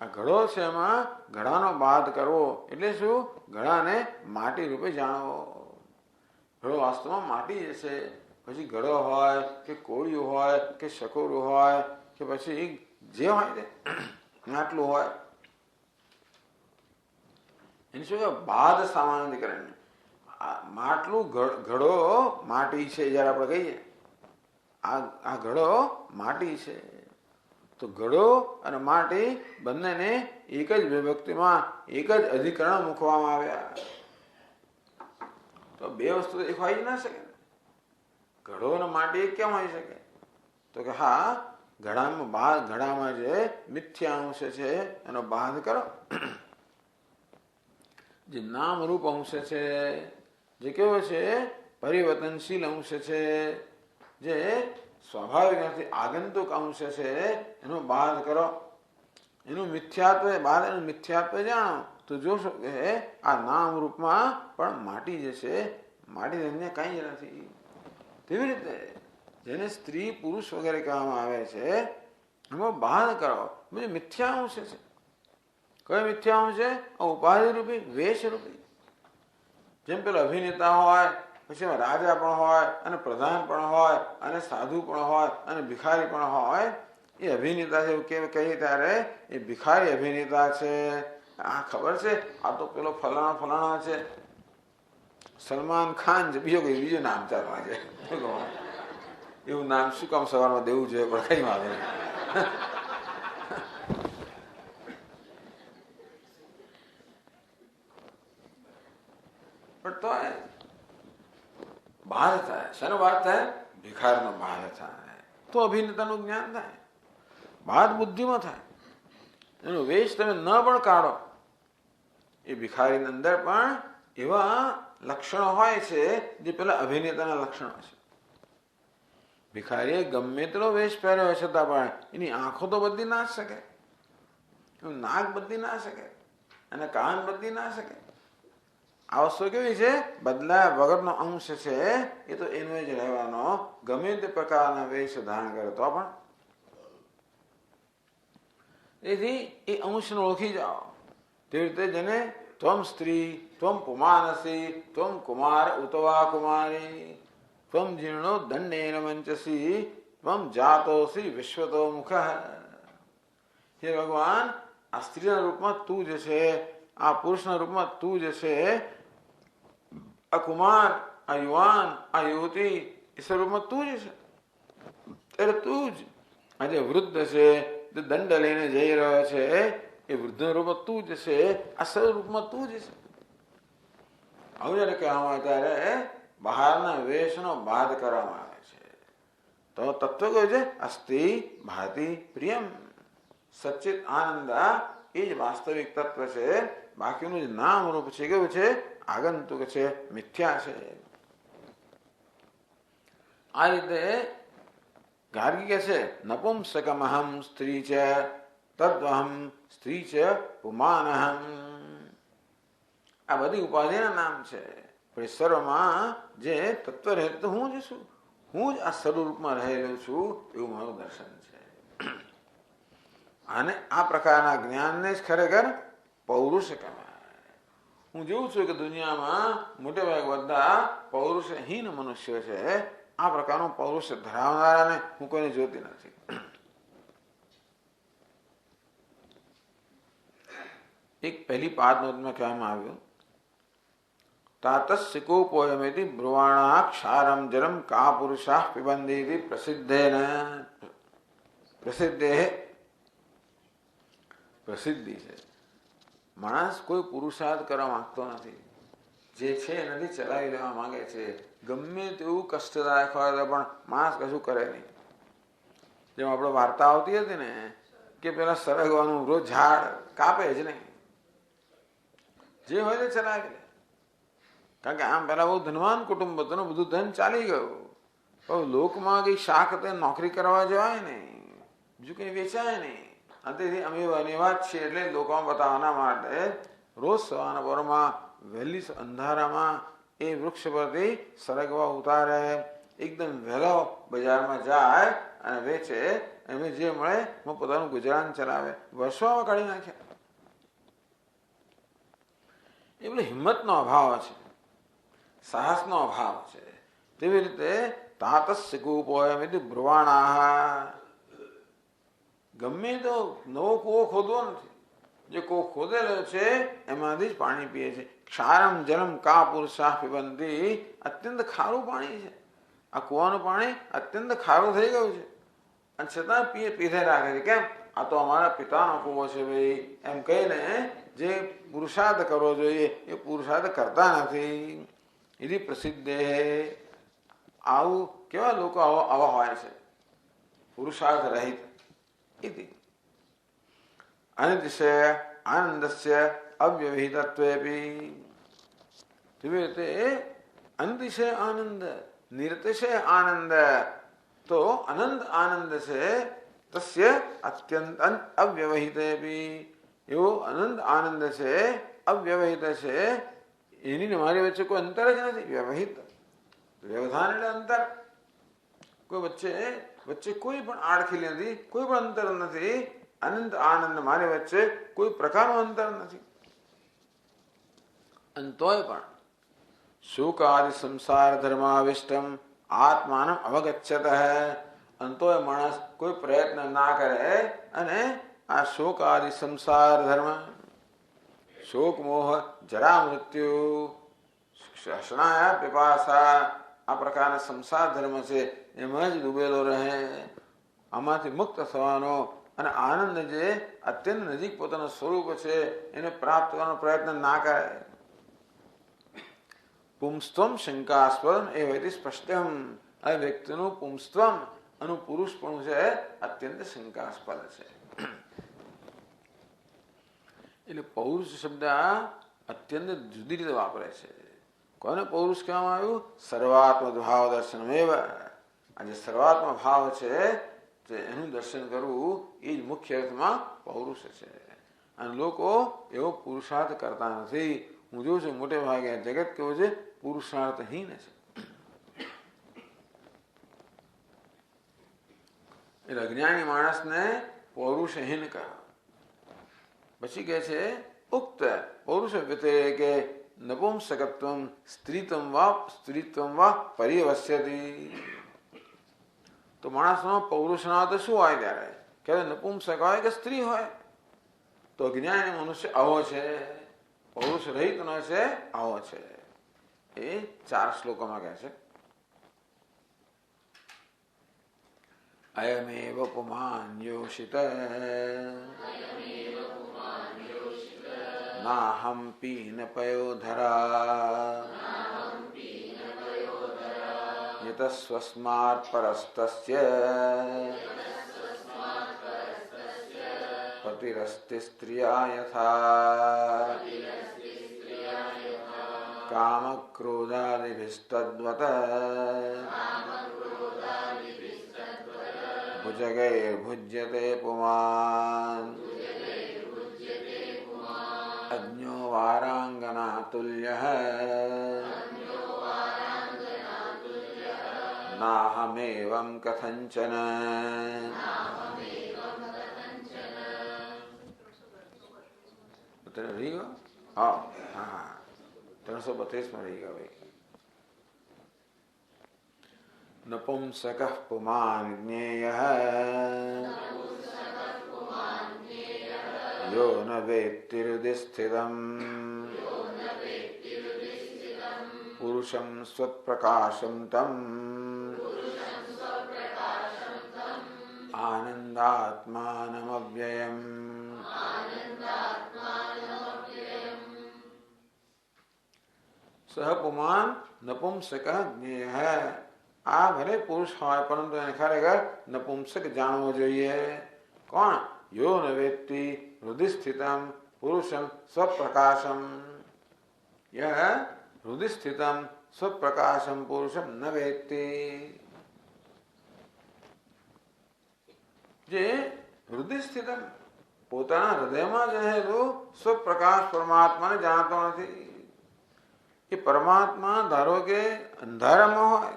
આ ઘડો છે, એમાં ઘડાનો બાદ કરવો એટલે શું? ઘડાને માટી રૂપે જાણવો. ઘડો વાસ્તવમાં માટી જશે. પછી ઘડો હોય કે કોળિયું હોય કે સકોરું હોય કે પછી જે હોય તે માટલું હોય, એની શું બાદ સામાનાધિકરણ. માટલું ઘડો માટી છે. જયારે આપણે કહીએ આ ઘડો માટી છે, તો ઘડો અને માટી બંનેને એક જ વિભક્તિમાં એક જ અધિકરણ મૂકવામાં આવ્યા. તો બે વસ્તુ એક હોય જ ના શકે. ઘડો અને માટી એક કેમ હોઈ શકે? તો કે હા, ઘડામાં જે મિથ્યા અંશ છે એનો બાદ કરો. જે નામ રૂપ અંશ છે, જે કેવો છે? પરિવર્તનશીલ અંશ છે, જે સ્વાભાવિક નથી આગંતુક અંશ છે, એનો બાદ કરો. એનું મિથ્યાત્વ બાદ, એનું મિથ્યાત્વ જાણો તો જોશો કે આ નામ રૂપમાં પણ માટી જે છે, માટી અન્ય કઈ જ નથી. તેવી રીતે જેને સ્ત્રી પુરુષ વગેરે કહેવામાં આવે છે એમાં બાદ કરો. બધું મિથ્યા અંશ છે. કયો મિથ્યા અંશ છે? ઉપાધિ રૂપી, વેશ રૂપી. જેમ પેલો અભિનેતા હોય, પછી રાજા પણ હોય, અને પ્રધાન પણ હોય, અને સાધુ પણ હોય, અને ભિખારી પણ હોય. એ અભિનેતા છે એવું કહીએ ત્યારે એ ભિખારી અભિનેતા છે. આ ખબર છે આ તો પેલો ફલાણા છે, સલમાન ખાન છે, બીજું નામ ચાલવા છે. એવું નામ શું કામ સવારમાં દેવું જોઈએ? પણ કઈ વાંધો નહીં. પણ તો બહાર થાય. શેનો બહાર થાય? ભિખારીનો બહાર થાય તો અભિનેતાનું જ્ઞાન થાય. બાદ બુદ્ધિમાં થાય. એનો વેશ તમે ન પણ કાઢો, એ ભિખારીની અંદર પણ એવા લક્ષણો હોય છે જે પેલા અભિનેતાના લક્ષણો છે. ભિખારીએ ગમે તેટલો વેશ પહેર્યો છતાં પણ એની આંખો તો બદલી ના શકે, એનું નાક બદલી ના શકે, અને કાન બદલી ના શકે. આ વસ્તુ કેવી છે? બદલાયા વગરનો અંશ છે. એ તો એનો જ રહેવાનો, ગમે તે પ્રકારના વેશ ધારણ કરે તો પણ. તેથી એ અંશને ઓળખી જાઓ. તેવી રીતે જેને ત્વમ સ્ત્રી, ત્વમ પુમાનસી, ત્વમ કુમાર ઉતવા કુમારી, ત્વમ જીર્ણો દંડેન મંચસી, ત્વમ જાતોસી વિશ્વતો મુખ. હે ભગવાન, આ સ્ત્રીના રૂપમાં તું જ છે, આ પુરુષના રૂપમાં તું જ છે, આ કુમાર, આ યુવાન, આ યુવતી, એ સ્વરૂપમાં તું જ છે. એટલે તું જ આ જે વૃદ્ધ છે, જે દંડ લઈને જઈ રહ્યો છે, એ વૃદ્ધ રૂપમાં તું જ છે, આ સ્વરૂપમાં તું જ છે. આવું જયારે કહેવામાં આવે ત્યારે બહારના વેશનો બાદ કરવામાં આવે છે. તો તત્વ કયું છે? અસ્તિ ભાતિ પ્રિયમ. સચ્ચિત આનંદ એ જ વાસ્તવિક તત્વ છે. બાકીનું જે નામ રૂપ છે કેવું છે? આગંતુક છે, મિથ્યા છે. આ રીતે ગાર્ગી કે છે નપુંસકમહમ સ્ત્રી છે, તદ્વહમ સ્ત્રી છે, પુમાનહમ. આ બધી ઉપાધિના નામ છે. પણ સર્વમાં જે તત્વ રહેતું હું જ છું, હું જ આ સ્વરૂપમાં રહેલો છું, એવું મારું દર્શન છે. અને આ પ્રકારના જ્ઞાનને જ ખરેખર પૌરુષ કહેવાય. હું જોઉં છું કે દુનિયામાં મોટે ભાગે બધા પૌરુષહીન મનુષ્યો છે. આ પ્રકારનું પૌરુષ ધરાવનારાને હું કોઈને જોતી નથી. એક પહેલી પાદ નોંધમાં કહેવામાં આવ્યું તાતસ્સિકોપોયમેતિ બ્રુવાણા ક્ષારમ જલમ કા પુરુષા પિબંધીતિ પ્રસિદ્ધેન પ્રસિદ્ધિ છે. માણસ કોઈ પુરુષાર્થ કરવા માંગતો નથી, જે છે એનાથી ચલાવી લેવા માંગે છે. ગમે તેવું કષ્ટદાયક હોય તો પણ માણસ કશું કરે નહીં. જેમ આપણે વાર્તા આવતી હતી ને કે પેલા સરગવાનું રોજ ઝાડ કાપે જ નહીં, જે હોય તે ચલાવી લે. કારણ કે આમ પેલા બહુ ધનવાન કુટુંબ હતું, બધું ધન ચાલી ગયું. પણ લોકમાં કઈ શાક નોકરી કરવા જવાય નહીં, બીજું કઈ વેચાય નહીં. તેથી અમે અનેવા જ છીએ એટલે લોકોમાં બતાવવાના માટે રોજ સવારના પરમાં વહેલી અંધારામાં એ વૃક્ષ પરથી સરગવા ઉતારે, એકદમ વહેલો બજારમાં જાય અને વેચે. એમને જે મળે એમાં પોતાનું ગુજરાન ચલાવે. વર્ષોમાં કાઢી નાખ્યા. એ બધો હિંમતનો અભાવ છે, સાહસનો અભાવ છે. તેવી રીતે તાતસ્સિકોપોયમેતિ બ્રુવાણા, ગમે તો નવો કૂવો ખોદવો નથી, જે કૂવો ખોદેલો છે એમાંથી જ પાણી પીએ છે. ક્ષારમ જલમ કા પુરુષા પિબંધી, અત્યંત ખારું પાણી છે. આ કૂવાનું પાણી અત્યંત ખારું થઈ ગયું છે અને છતાં પીધે રાખે છે. કેમ? આ તો અમારા પિતાનો કૂવો છે ભાઈ, એમ કહીને જે પુરુષાર્થ કરવો જોઈએ એ પુરુષાર્થ કરતા નથી. એની પ્રસિદ્ધ આવું કેવા લોકો આવા હોય છે, પુરુષાર્થ રહિત. અનિતિશય આનંદસ્ય અવ્યવહિતત્વેપી, તેવી રીતે અનિતિશય આનંદ, નિરતિશય આનંદ, તો અનંત આનંદ છે. તસ્ય અત્યંત અવ્યવહિતેપી, એવો અનંત આનંદ છે, અવ્યવહિત છે. એની મારી વચ્ચે કોઈ અંતર જ નથી. વ્યવહિત, વ્યવધાન એટલે અંતર. કોઈ વચ્ચે કોઈ પણ આડખીલી નથી, કોઈ પણ અંતર નથી. અનંત આનંદ મારી વચ્ચે કોઈ પ્રકારનું અંતર નથી. અંતોય પણ શોકાદિ સંસાર ધર્માવિષ્ટમ આત્માનમ અવગચ્છત. અંતોય માણસ કોઈ પ્રયત્ન ના કરે અને આ શોકાદિ સંસાર ધર્મ, શોક મોહ જરા મૃત્યુ શનાયા પીપાસા, આ પ્રકારના સંસાર ધર્મ છે એમાં જ ડૂબેલો રહે. આમાંથી મુક્ત થવાનો અને આનંદ જે અત્યંત નજીક પોતાનું સ્વરૂપ છે એને પ્રાપ્ત કરવાનો પ્રયત્ન ના કરે. પુંસ્ત્વમ શંકાસ્પદમ એ વૈદિક સ્પષ્ટમ, આ વ્યક્તિનું પુંસ્ત્વમ અને પુરુષપણું છે અત્યંત શંકાસ્પદ છે. એટલે પૌરુષ શબ્દ અત્યંત જુદી રીતે વાપરે છે. કોને પૌરુષ કહેવામાં આવ્યું? સર્વાત્મ ભાવ દર્શન. આ જે સર્વાત્મ ભાવ છે એનું દર્શન કરવું એ જ મુખ્ય અર્થમાં પૌરુષ છે. અને લોકો એવો પુરુષાર્થ કરતા નથી. હું જોઉં છું મોટે ભાગે જગત કેવું છે, પુરુષાર્થહીન છે. એટલે અજ્ઞાની માણસને પૌરુષહીન કહે. પછી કહે છે ઉક્ત પૌરુષ વ્યતિરેકે નપુંસકત્વમ સ્ત્રીત્વમ વા પર્યવસ્યતિ. તો માણસનો પૌરુષના તો શું હોય ત્યારે? કે નપુંસક હોય કે સ્ત્રી હોય. તો અજ્ઞાની મનુષ્ય આવો છે, પૌરુષ રહિતનો છે, આવો છે. એ 4 શ્લોકોમાં કહે છે. અયમેવ પુમાન યોષિત નાહમ પીન પયોધરા યતસ્વસ્માत् પરસ્તસ્ય પતિરસ્તિ સ્ત્રિયા યથા કામક્રોધાદિભિસ્તદ્વત ભુજગૈર્ભુજ્યતે પુમાન અજ્ઞો વારાંગના તુલ્યઃ નાહમેવં કથંચન. રહી ગયો? હા, 332 રહી ગયો ભાઈ. નપુંસક પુમાન જ્ઞેયઃ यो न वेत्ति हृदि स्थितं पुरुषं स्वप्रकाशं तम् आनंदात्मानमव्ययम्। सह पुमान नपुंसक ज्ञेय है। आ भले पुरुष હોય પરંતુ એને ખરેખર નપુંસક જાણવો જોઈએ। કોણ? યો ન વેત્તિ હૃદય સ્થિતમ પુરુષમ સ્વપ્રકાશમ। यह हृदय स्थितम स्वप्रकाशम पुरुषम न वेत्ति। जे हृदय स्थितम પોતાના હૃદયમાં રહેલું સ્વપ્રકાશ પરમાત્માને જાણતો નથી। એ પરમાત્મા ધારો કે અંધારામાં હોય,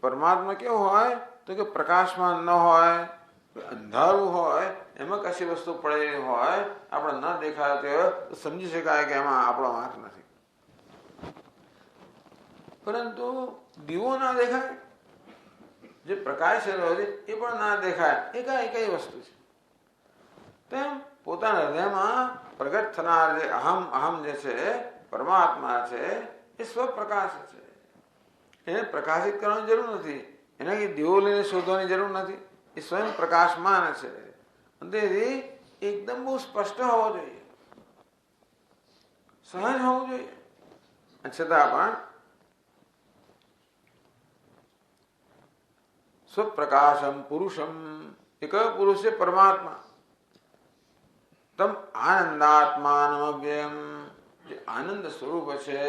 પરમાત્મા કેવું હોય તો કે પ્રકાશમાં ન હોય, અંધારું હોય, એમાં કશી વસ્તુ પડેલી હોય, આપણે ન દેખાતી હોય તો સમજી શકાય કે એમાં આપણો વાંક નથી। પરંતુ દીવો ના દેખાય, જે પ્રકાશેલો છે એ પણ ના દેખાય, એકાએક વસ્તુ છે। તેમ પોતાના હૃદયમાં પ્રગટ થનાર જે અહમ અહમ જે છે પરમાત્મા છે એ સ્વપ્રકાશ છે। એને પ્રકાશિત કરવાની જરૂર નથી, એને કઈ દીવો લઈને શોધવાની જરૂર નથી, એ સ્વયં પ્રકાશમાન છે। તેથી એકદમ બહુ સ્પષ્ટ હોવો જોઈએ, સહજ હોવું જોઈએ। છતાં પણ સ્વપ્રકાશમ પુરુષમ, એક પુરુષ છે પરમાત્મા, તમ આનંદાત્માનમવ્યયમ, જે આનંદ સ્વરૂપ છે।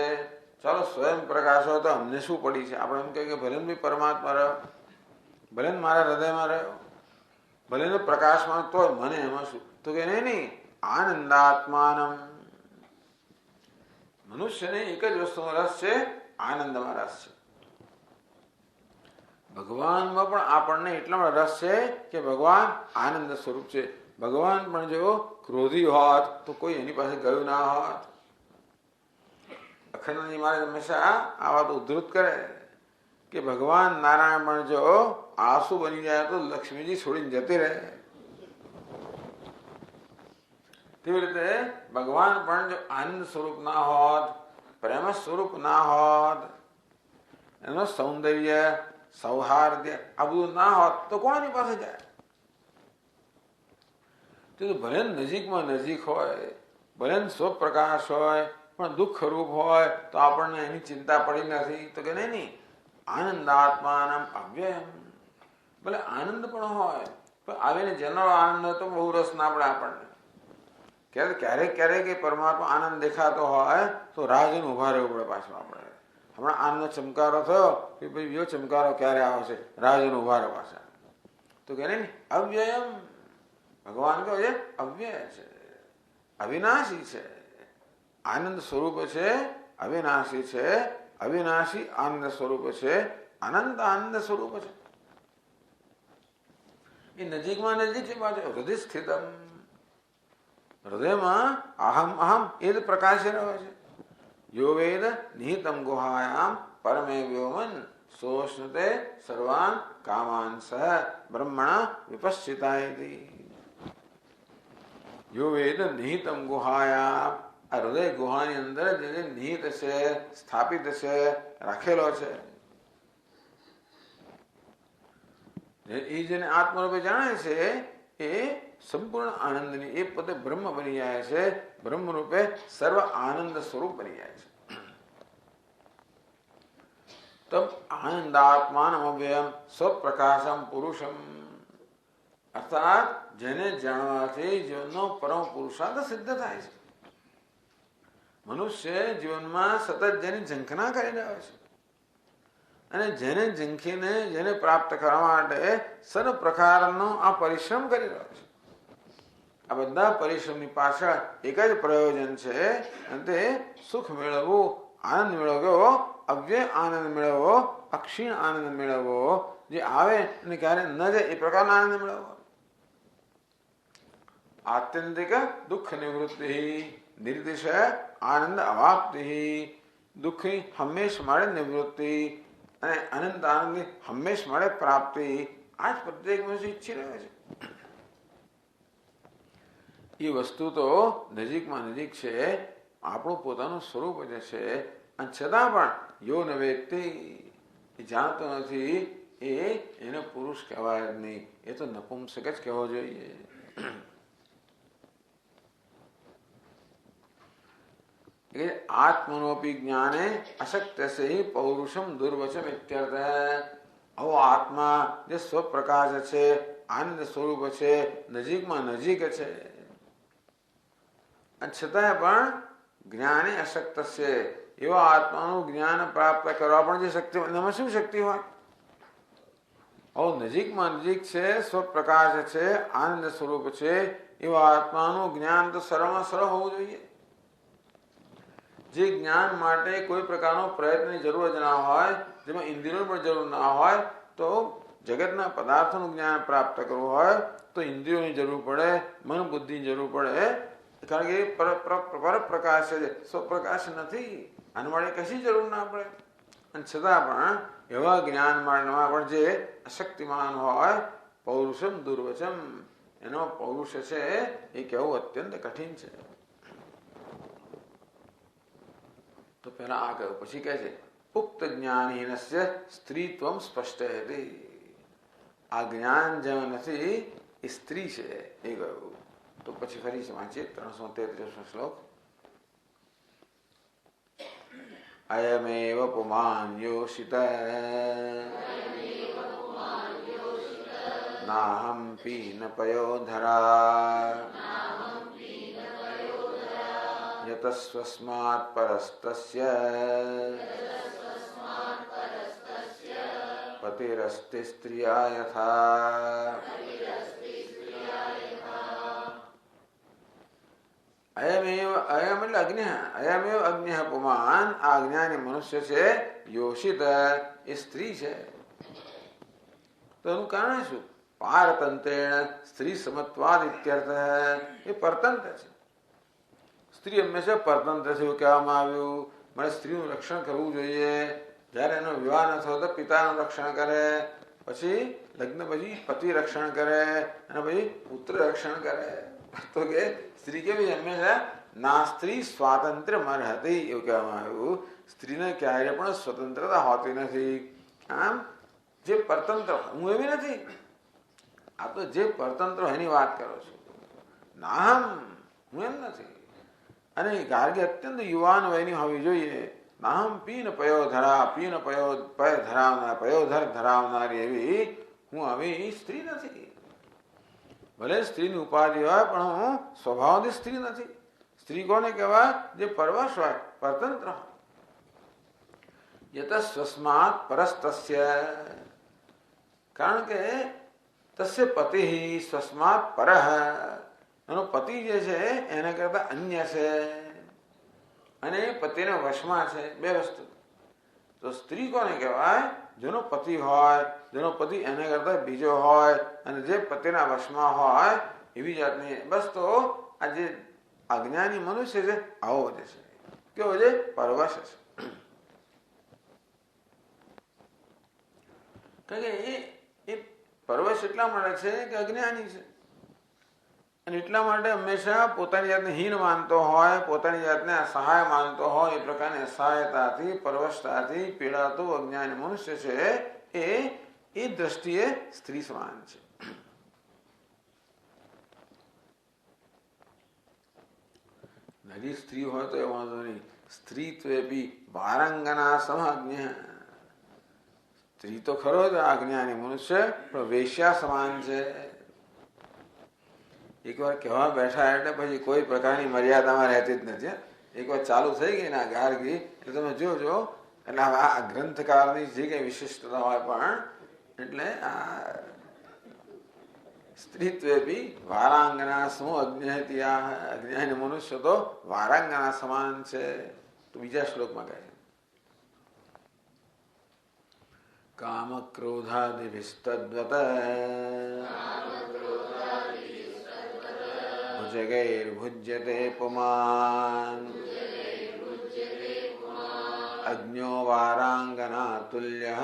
ચાલો સ્વયં પ્રકાશ હોય તો અમને શું પડી છે? આપણે એમ કહીએ કે ભલે બી પરમાત્મા રહ્યો, ભલે મારા હૃદયમાં રહ્યો, ભલે પ્રકાશમાં, તો મને એમાં શું? તો કે નહીં, આનંદાત્માનમ। મનુષ્યને એક જ વસ્તુમાં રસ છે, આનંદમાં રસ છે। ભગવાનમાં પણ આપણને એટલામાં રસ છે કે ભગવાન આનંદ સ્વરૂપ છે। ભગવાન પણ જો ક્રોધી હોત તો કોઈ એની પાસે ગયું ના હોત। અખંડજી મહારાજ હંમેશા આ વાત ઉદ્ધૃત કરે કે ભગવાન નારાયણ પણ જો આંસુ બની જાય તો લક્ષ્મીજી છોડીને જતી રહે। તેવી રીતે ભગવાન પણ જો આનંદ સ્વરૂપ ના હોત, પ્રેમ સ્વરૂપ ના હોત, એનો સૌંદર્ય સૌહાર્દ્ય આ બધું ના હોત તો કોની પાસે જાય? તો ભલે નજીકમાં નજીક હોય, ભલે સ્વપ્રકાશ હોય, પણ દુઃખ રૂપ હોય તો આપણને એની ચિંતા પડી નથી। તો કે નહીં, આનંદાત્માનમ અવ્યયમ, ભલે આનંદ પણ હોય પણ આવીને જેનો આનંદ હોય તો બહુ રસ ના પડે આપણને। ક્યારેક ક્યારેક એ પરમાત્મા આનંદ દેખાતો હોય તો રાહ જોઈને ઉભા રહેવું પડે પાછું આપણે। હમણાં આનંદનો ચમકારો થયો કે ભાઈ બીજો ચમકારો ક્યારે આવશે, રાહ જોઈને ઉભા રહો પાછા। તો કે નહીં, અવ્યયમ, ભગવાન કહે છે અવ્યય છે, અવિનાશી છે, આનંદ સ્વરૂપ છે, અવિનાશી છે, અવિનાશી આનંદ સ્વરૂપ છે, અનંત આનંદ સ્વરૂપ છે। એ નજીકમાં નજીક છે પાછો, હૃદય સ્થિતમ, હૃદયમાં અહમ અહમ એ જ પ્રકાશી રહ્યો છે। યો વેદ નિહિતમ ગુહાયામ પરમે વ્યોમન સોષ્ણતે સર્વાન કામાન સહ બ્રહ્મણા વિપશ્ચિતાયતિ। યો વેદ નિહિતમ ગુહાયામ, આ હૃદય ગુહાની અંદર જે નિહિત છે, સ્થાપિત છે, રાખેલો છે, એ જેને આત્મરૂપે જાણે છે એ સંપૂર્ણ આનંદની, એ પોતે બ્રહ્મ બની જાય છે, બ્રહ્મ રૂપે સર્વ આનંદ સ્વરૂપ બની જાય છે। તમ આનંદાત્માનમવ્યયમ સ્વપ્રકાશમ પુરુષમ, અર્થાત જેને જાણવાથી જીવનનો પરમ પુરુષાર્થ સિદ્ધ થાય છે। મનુષ્ય જીવનમાં સતત જેની ઝંખના કરી રહ્યો છે અને જેને ઝંખીને જેને પ્રાપ્ત કરવા માટે સર્વ પ્રકારનો આ પરિશ્રમ કરી રહ્યો છે। આ બધા પરિશ્રમની પાછળ એક જ પ્રયોજન છે, અને તે સુખ મેળવવું, આનંદ મેળવવો, અવ્યય આનંદ મેળવવો, અક્ષીણ આનંદ મેળવવો, જે આવે અને ક્યારે ન જાય એ પ્રકારનો આનંદ મેળવવો। આત્યંતિક દુઃખ નિવૃત્તિ, નિર્દિશ આનંદ અવાપ્તિ, દુઃખની હંમેશ મળે નિવૃત્તિ અને અનંત આનંદની હંમેશ મળે પ્રાપ્તિ, આ જ પ્રત્યેક મનુષ્ય ઈચ્છી રહ્યો છે। એ વસ્તુ તો નજીકમાં નજીક છે, આપણું પોતાનું સ્વરૂપ જ છે, અને છતાં પણ યો ન વ્યક્તિ એ જાણતો નથી, એને પુરુષ કહેવાય જ નહીં, એ તો નપુંસક જ કહેવો જોઈએ. આત્મનોપી જ્ઞાને અશક્ય પૌરુષમ દુર્વચમ ઇત્યર્થ. આવો આત્મા જે સ્વપ્રકાશ છે, આનંદ સ્વરૂપ છે, નજીકમાં નજીક છે, અને છતાંય પણ જ્ઞાને અશક્ત છે, એવા આત્માનું જ્ઞાન પ્રાપ્ત કરવા પણ જે શક્તિ, એમાં શું શક્તિ હોય? આવો નજીકમાં નજીક છે, સ્વપ્રકાશ છે, આનંદ સ્વરૂપ છે, એવા આત્માનું જ્ઞાન તો સરળમાં સરળ હોવું જોઈએ. જે જ્ઞાન માટે કોઈ પ્રકારનો પ્રયત્નની જરૂર જ ના હોય, જેમાં ઇન્દ્રિયોની પણ જરૂર ના હોય, તો જગતના પદાર્થોનું જ્ઞાન પ્રાપ્ત કરવું હોય તો ઇન્દ્રિયોની જરૂર પડે, મન બુદ્ધિની જરૂર પડે, કારણ કે પર પ્રકાશ છે, સ્વપ્રકાશ નથી, આના માટે કશી જરૂર ના પડે. અને છતાં પણ એવા જ્ઞાન માટેમાં પણ જે અશક્તિમાન હોય, પૌરુષમ દુર્વચમ, એનો પૌરુષ છે એ કહેવું અત્યંત કઠિન છે. તો પેલા આ કહ્યું, પછી કહે છે ઉક્ત જ્ઞાનહીનસ્ય સ્ત્રીત્વમ સ્પષ્ટયતિ. આ જ્ઞાન જેમાં નથી એ સ્ત્રી છે એ કહ્યું. તો પછી ફરી વાંચીએ 333 શ્લોક. અયમેવ પુમાન યોષિત નાહમ પીન પયોધરા યતસ્વસ્માत् પરસ્તસ્ય પતિરસ્તિ સ્ત્રિયા યથા. અયમેવ, અયમ એટલે અગ્નિ, અયમેવ અગ્નિ પુમાન, આ અજ્ઞાની મનુષ્ય છે, યોષિત એ સ્ત્રી છે. તો એનું કારણ શું? પારતંત્રેણ સ્ત્રી સમત્વાદ ઇત્યર્થ. એ પરતંત્ર છે, સ્ત્રી હંમેશા પરતંત્ર છે એવું કહેવામાં આવ્યું. મારે સ્ત્રીનું રક્ષણ કરવું જોઈએ. જ્યારે એનો વિવાહ ન થયો તો પિતાનું રક્ષણ કરે, પછી લગ્ન પછી પતિ રક્ષણ કરે, અને પછી પુત્ર રક્ષણ કરે. તો કે સ્ત્રી કેવી હંમેશા નાસ્ત્રી સ્વાતંત્ર્ય મર્હતિ એવું કહેવામાં આવ્યું. સ્ત્રીને ક્યારે પણ સ્વતંત્રતા હોતી નથી. આમ જે પરતંત્ર, હું એવી નથી, આ તો જે પરતંત્ર એની વાત કરો છો. નાહમ, હું એમ નથી. અને ગાર્ગી અત્યંત યુવાન વયની હોવી જોઈએ. નાહમ પીન પયોધરા, પીન પય ધરાવનાર, પયોધર ધરાવનારી એવી હું આવી સ્ત્રી નથી. ભલે સ્ત્રીની ઉપાધિ હોય, પણ હું સ્વભાવથી સ્ત્રી નથી. સ્ત્રી કોને કહેવાય? જે પરવશ હોય, પરતંત્ર હોય. યત સ્વસ્માત પરસ્તસ્ય, કારણ કે તસ્ય પતિ સ્વસ્માત પરઃ, એનો પતિ જે છે એના કરતા અન્ય છે, અને પતિના વશમાં છે. બે વસ્તુ. તો સ્ત્રી કોને કહેવાય? જેનો પતિ હોય, જેનો પતિ એના કરતા બીજો હોય, અને જે પતિના વશમાં હોય એવી જાતની. બસ તો આ જે અજ્ઞાની મનુષ્ય છે આવો જે છે, કેવો છે? પરવશ છે. કારણ કે એ પરવશ એટલા માટે છે કે અજ્ઞાની છે, અને એટલા માટે હંમેશા પોતાની જાતને હીન માનતો હોય, પોતાની જાતને અસહાય માનતો હોય. એ પ્રકારની અસહાયતાથી, પરવશતાથી પીડાતો અજ્ઞાની મનુષ્ય છે એ દ્રષ્ટિએ સ્ત્રી સમાન છે. નરી સ્ત્રી હોય તો એ વાંધો નહીં. સ્ત્રીત્વેપી વારંગના સમજ્ઞ, સ્ત્રી તો ખરો જ અજ્ઞાની મનુષ્ય, પણ વેશ્યા સમાન છે. એકવાર કહેવા બેઠા એટલે પછી કોઈ પ્રકારની મર્યાદામાં રહેતી જ નથી. એકવાર ચાલુ થઈ ગઈ ને ગાર્ગી, એટલે તમે જોજો. એટલે આ ગ્રંથકારની જે કઈ વિશિષ્ટતા હોય પણ, એટલે આ સ્ત્રીત્વેપી વારાંગના સમૂહ અજ્ઞ, અજ્ઞાની મનુષ્ય તો વારાંગના સમાન છે. તો બીજા શ્લોકમાં કહે છે કામ ક્રોધાદિભિસ્તદ્વત ભુજગૈર્ભુજ્યતે પુમાન અજ્ઞો વારાંગના તુલ્યઃ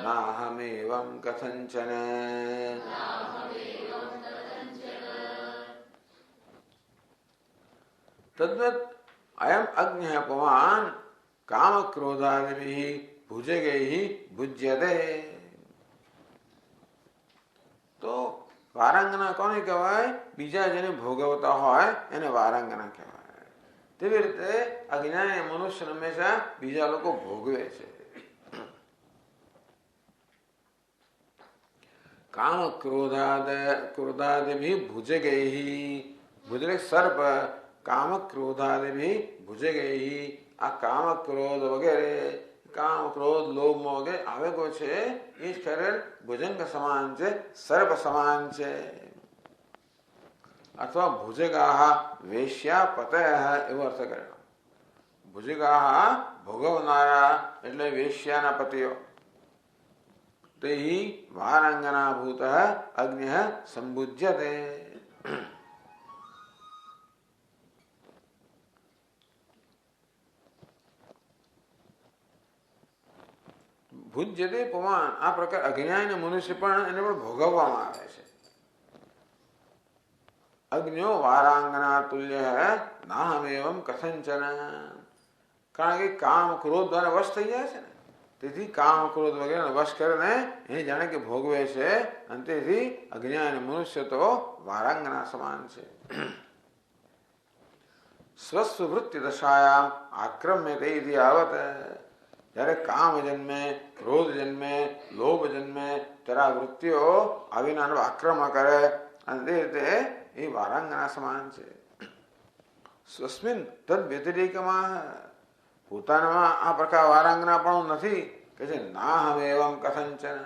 નાહમેવ एवं कथंचन तद्वत् अयम अग्नि पुमान काम क्रोधादिभिः भुजगैः भुज्यते। तो વારાંગના કોને કહેવાય? બીજા જેને ભોગવતા હોય એને વારાંગના કહેવાય. તેવી રીતે અજ્ઞાની મનુષ્ય હંમેશા બીજા લોકો ભોગવે છે. કામ ક્રોધાદિભિ ભુજગૈઃ, ભુજલે સર્પ, કામ ક્રોધાદિભિ ભુજગૈઃ. આ કામ ક્રોધ વગેરે, કામ ક્રોધ લોભ વગેરે આવેગો છે એ શરીર ભુજંગ સમાન છે, સર્પ સમાન છે. અથવા ભુજગાહ વેશ્યા પતય એવો અર્થ કર્યો. ભુજગાહ ભોગવનારા એટલે વેશ્યાના પતિઓ. તે વારાંગના ભૂત અગ્નિ સંબુજ્યતે. ભુજ્યતે પુમાન, આ પ્રકાર અજ્ઞાની મનુષ્ય પણ એને પણ ભોગવવામાં આવે છે. અગ્નિઓ વારાંગના તુલ્ય નાહમેવમ કથંચન. કારણ કે કામ ક્રોધ દ્વારા વશ થઈ જાય છે ને, તેથી કામ ક્રોધ વગેરે વશ કરીને એ જાણે કે ભોગવે છે. અને તેથી અજ્ઞાની મનુષ્ય તો વારાંગના સમાન છે. સ્વસ્વવૃત્તિ દશાયા આક્રમ્યતે ઇતિ આવત. જ્યારે કામ જન્મે, ક્રોધ જન્મે, લોભ જન્મે, ત્યારે આ વૃત્તિઓ આવીને આક્રમણ કરે અને તે રીતે એ વારાંગના સમાન છે. સ્વસ્મિન તદ વ્યતિરેકમાં, પોતાનામાં આ પ્રકાર વારાંગના પણ નથી કે છે ના હવે એવમ કથંચન.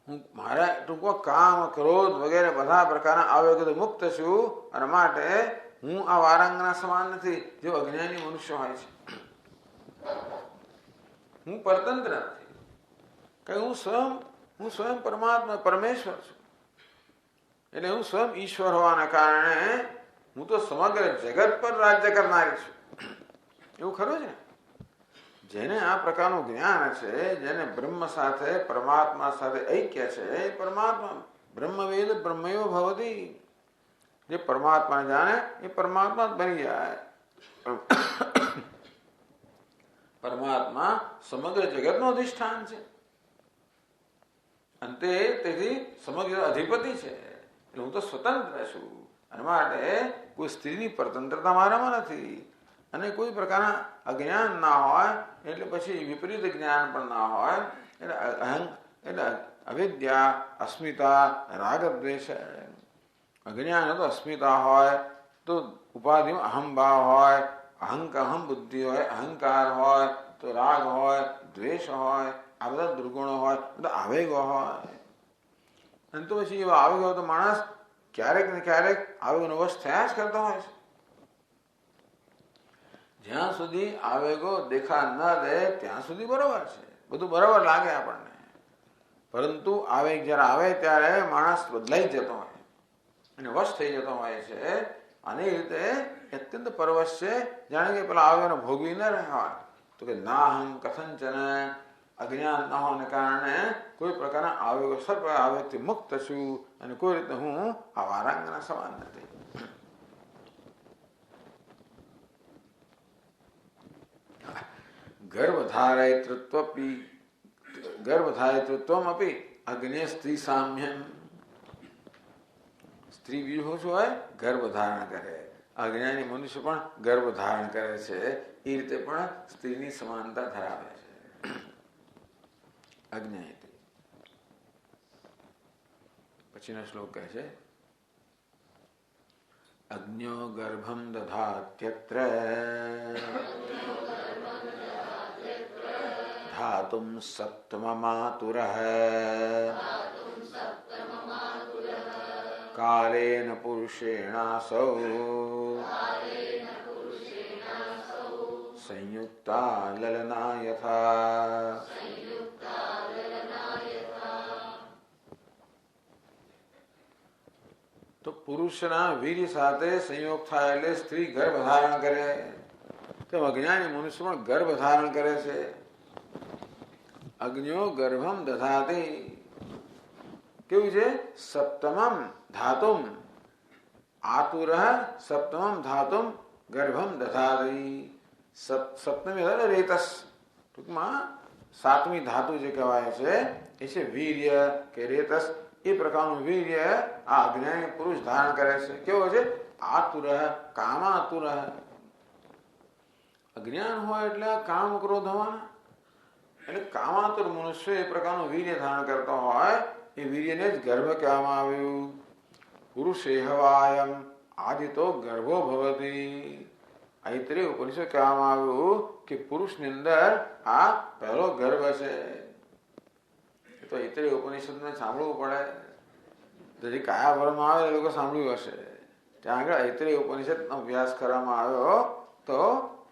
હું મારા ટૂંકો કામ ક્રોધ વગેરે બધા પ્રકારના આવેગથી મુક્ત છું અને માટે હું આ વારાંગના સમાન નથી જેવો અજ્ઞાની મનુષ્ય હોય છે. હું પરતંત્ર નથી, કે હું સ્વયં પરમાત્મા પરમેશ્વર છું. એટલે હું સ્વયં ઈશ્વર હોવાના કારણે હું તો સમગ્ર જગત પર રાજ્ય કરનારી છું. એવું ખરું છે. જેને આ પ્રકારનું જ્ઞાન છે, જેને બ્રહ્મ સાથે પરમાત્મા સાથે ઐક્ય છે, પરમાત્મા બ્રહ્મવેદ બ્રહ્મયો ભવતી. જે પરમાત્મા જાણે એ પરમાત્મા જ બની જાય. પરમાત્મા સમગ્ર જગતનો અધિષ્ઠાન છે અને તેથી સમગ્ર અધિપતિ છે. એટલે હું તો સ્વતંત્ર છું અને માટે કોઈ સ્ત્રીની પરતંત્રતા મારામાં નથી. અને કોઈ પ્રકારના અજ્ઞાન ના હોય એટલે પછી વિપરીત જ્ઞાન પણ ના હોય. એટલે અવિદ્યા, અસ્મિતા, રાગ દ્વેષ. અજ્ઞાન તો અસ્મિતા હોય, તો ઉપાધિમાં અહંભાવ હોય, અહમ બુદ્ધિ હોય, અહંકાર હોય, તો રાગ હોય, દ્વેષ હોય, આ બધા દુર્ગુણો હોય, બધા આવેગો હોય. અને તો પછી એવા આવેગો તો માણસ ક્યારેક ને ક્યારેક આવેગોનો વશ થયા જ કરતો હોય છે. જ્યાં સુધી આવેગો દેખા ન દે ત્યાં સુધી બરોબર છે, બધું બરોબર લાગે આપણને. પરંતુ આવેગ જયારે આવે ત્યારે માણસ બદલાઈ જતો હોય અને વશ થઈ જતો હોય છે. અને એ રીતે અત્યંત પરવશ છે, જાણે કે પેલા આવેગોને ભોગવી ન રહ્યા હોય. તો કે નાહમ કથંચન, અજ્ઞાન ન હોવાને કારણે કોઈ પ્રકારના આવેગો સર્વ આવેગથી મુક્ત છું અને કોઈ રીતે હું આ વારાંગના સમાન નથી. ગર્ભધારિતૃત્વમપી અગ્નિ સ્ત્રી સામ્યમ. સ્ત્રી બીજું શું હોય? ગર્ભ ધારણ કરે. અજ્ઞાની મનુષ્ય પણ ગર્ભ ધારણ કરે છે. એ રીતે પણ સ્ત્રીની સમાનતા ધરાવે છે અજ્ઞાની. પછીનો શ્લોક કહે છે અજ્ઞો ગર્ભમ દધાત્યત્ર ધાતુમ સપ્તમમાતુરઃ કાલેન પુરુષેણાસૌ સંયુક્તા લલના યથા. તો પુરુષના વીર્ય સાથે સંયોગ થાય એટલે સ્ત્રી ગર્ભ ધારણ કરે. તેમ અજ્ઞાની મનુષ્ય પણ ગર્ભ ધારણ કરે છે. અગ્ન્યો ગર્ભમ દધાતે. કેવું છે? સપ્તમમ ધાતુમ આતુર સપ્તમમ ધાતુમ ગર્ભમ દધાતે. સપ્તમી રેતસ, ટૂંકમાં સાતમી ધાતુ જે કહેવાય છે એ છે વીર્ય કે રેતસ. એ પ્રકારનું વીર્ય આ અજ્ઞાની પુરુષ ધારણ કરે છે. કેવો છે? આતુર, કામાતુર. અજ્ઞાન હોય એટલે કામ ક્રોધ હોવાના. એટલે કામાતુર મનુષ્ય એ પ્રકારનું વીર્ય ધારણ કરતો હોય એ વીર્યને જ ગર્ભ કહેવામાં આવ્યું. પુરુષે હવાયમ આદિતો ગર્ભો ભવતી. આઈત્રેય ઉપનિષદ કહેવામાં આવ્યું કે પુરુષની અંદર આ પહેલો ગર્ભ છે. તો આઈત્રેય ઉપનિષદને સાંભળવું પડે. જે કાયાભરમાં આવે એ લોકો સાંભળ્યું હશે. ત્યાં આગળ આઈત્રેય ઉપનિષદનો અભ્યાસ કરવામાં આવ્યો તો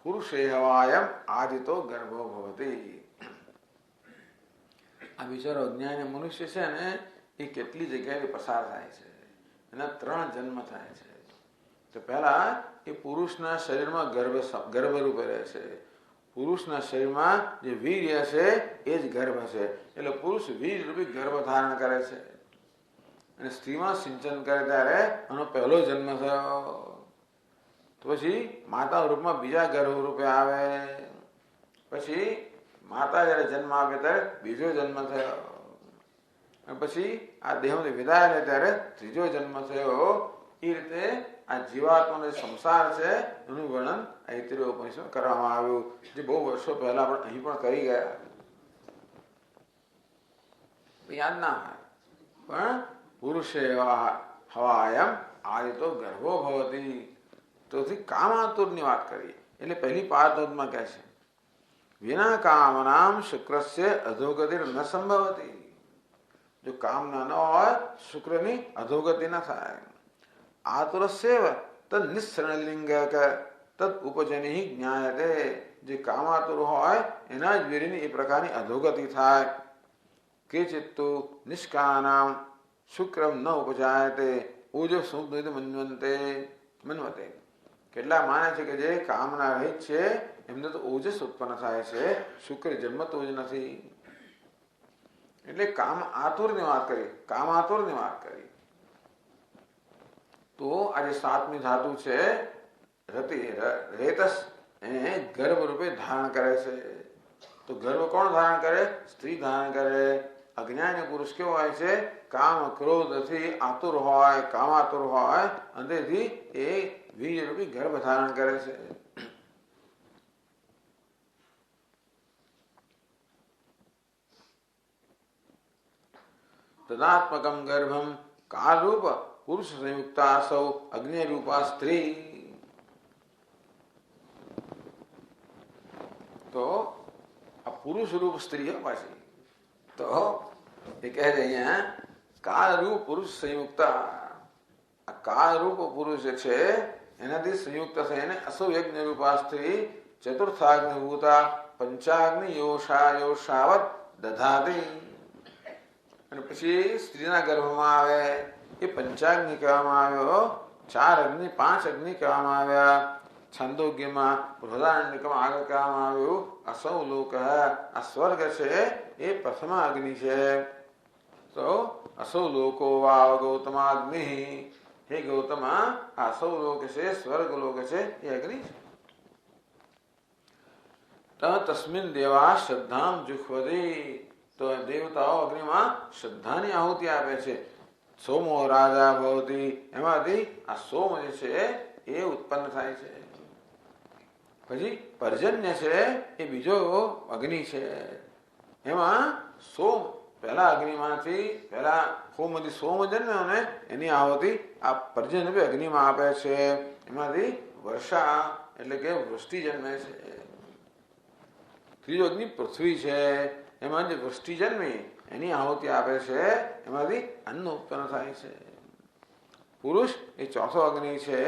પુરુષે હવાયમ આદિતો ગર્ભો ભવતી. આ બિચારો અજ્ઞાની મનુષ્ય છે ને એ કેટલી જગ્યાએ પસાર થાય છે. એના 3 જન્મ થાય છે. તો પહેલા એ પુરુષના શરીરમાં ગર્ભ રૂપે રહે છે. પુરુષના શરીરમાં જે વીર્ય છે એ જ ગર્ભ છે. એટલે પુરુષ વીર રૂપી ગર્ભ ધારણ કરે છે. અને સ્ત્રીમાં સિંચન કરે ત્યારે એનો પહેલો જન્મ થયો. તો પછી માતા રૂપમાં બીજા ગર્ભ રૂપે આવે. પછી માતા જયારે જન્મ આપે ત્યારે બીજો જન્મ થયો. અને પછી આ દેહમાંથી વિદાય લે ત્યારે ત્રીજો જન્મ થયો. એ રીતે આ જીવાત્માનો સંસાર છે એનું વર્ણન આઈત્રેય ઉપનિષદમાં કરવામાં આવ્યું, જે બહુ વર્ષો પહેલા આપણે અહીં પણ કરી ગયા. યાદ ના હોય પણ પુરુષે હવાયમ આદિતો ગર્ભો ભવતી. તો કામાતુરની વાત કરીએ એટલે પહેલી પાદમાં કહે છે વિના કામનામ શુક્રસ્ય અધોગતિ ન સંભવતી. જો કામના ન હોય શુક્રની અધોગતિ ન થાય. આતુરસ્યવ તદ નિસ્સરણલિંગ તદ ઉપજની જ્ઞાયતે. જે કામાતુર હોય એના જ વીરની એ પ્રકારની અધોગતિ થાય. કેચિત્તુ નિષ્કાનામ શુક્રમ ન ઉપજાયતે ઓજો સુદિત મન્વતે. કેટલા માને છે કે જે કામના રહિત છે એમને તો ઓજસ ઉત્પન્ન થાય છે, શુક્ર જન્મતો જ નથી. એટલે કામ આતુરની વાત કરી, કામ આતુરની વાત કરી. તો આજે 7મી ધાતુ છે રેતસ, એને ગર્ભ રૂપે ધારણ કરે છે. તો ગર્ભ કોણ ધારણ કરે? સ્ત્રી ધારણ કરે. અજ્ઞાની પુરુષ કેવો હોય છે? કામ ક્રોધથી આતુર હોય, કામાતુર હોય, અંદરથી એ વીર્ય રૂપી ગર્ભ ધારણ કરે છે. તદાત્મકમ ગર્ભમ કાળરૂપ પુરુષ સંયુક્તા સૌ અગ્નિ રૂપા સ્ત્રી. તો આ પુરુષ રૂપ સ્ત્રી પાછી તો એ કહે છે અહીંયા કાળરૂપ પુરુષ સંયુક્તા. આ કાળરૂપ પુરુષ છે એનાથી સંયુક્ત થઈને અસૌ યજ્ઞ રૂપા સ્ત્રી ચતુર્થાગ્નિભૂતા પંચાગ્નિ યોષાવત દધાતી. અને પછી સ્ત્રીના ગર્ભમાં આવે એ પંચાગ્નિ કહેવામાં આવ્યો, 4 અગ્નિ 5 અગ્નિ કહેવામાં આવ્યા. છંદોગ્યમાં બૃહદારણ્યકમાં આગળ કહેવામાં આવ્યું અસૌ લોક. આ સ્વર્ગ છે એ પ્રથમ અગ્નિ છે. તો અસૌ લોકો વાવ ગૌતમાગ્નિ. હે ગૌતમ, આ સૌ લોક છે, સ્વર્ગ લોક છે એ અગ્નિ છે. તસ્મિન દેવા શ્રદ્ધામ જુખવદી. તો દેવતાઓ અગ્નિમાં શ્રદ્ધાની આહુતિ આપે છે. સોમો રાજા ભવતી. એમાંથી આ સોમ જે છે એ ઉત્પન્ન થાય છે. પછી પર્જન્ય છે એ બીજો અગ્નિ છે. એમાં સોમ પહેલા અગ્નિમાંથી પહેલા હોમથી સોમ જન્મ્યો ને એની આહુતિ આ પર્જન્ય અગ્નિમાં આપે છે. એમાંથી વર્ષા એટલે કે વૃષ્ટિ જન્મે છે. ત્રીજો અગ્નિ પૃથ્વી છે. એમાં જે વૃષ્ટિ જન્મી એની આહુતિ આપે છે. એમાંથી અન્ન ઉત્પન્ન થાય છે. પુરુષ એ ચોથો અગ્નિ છે.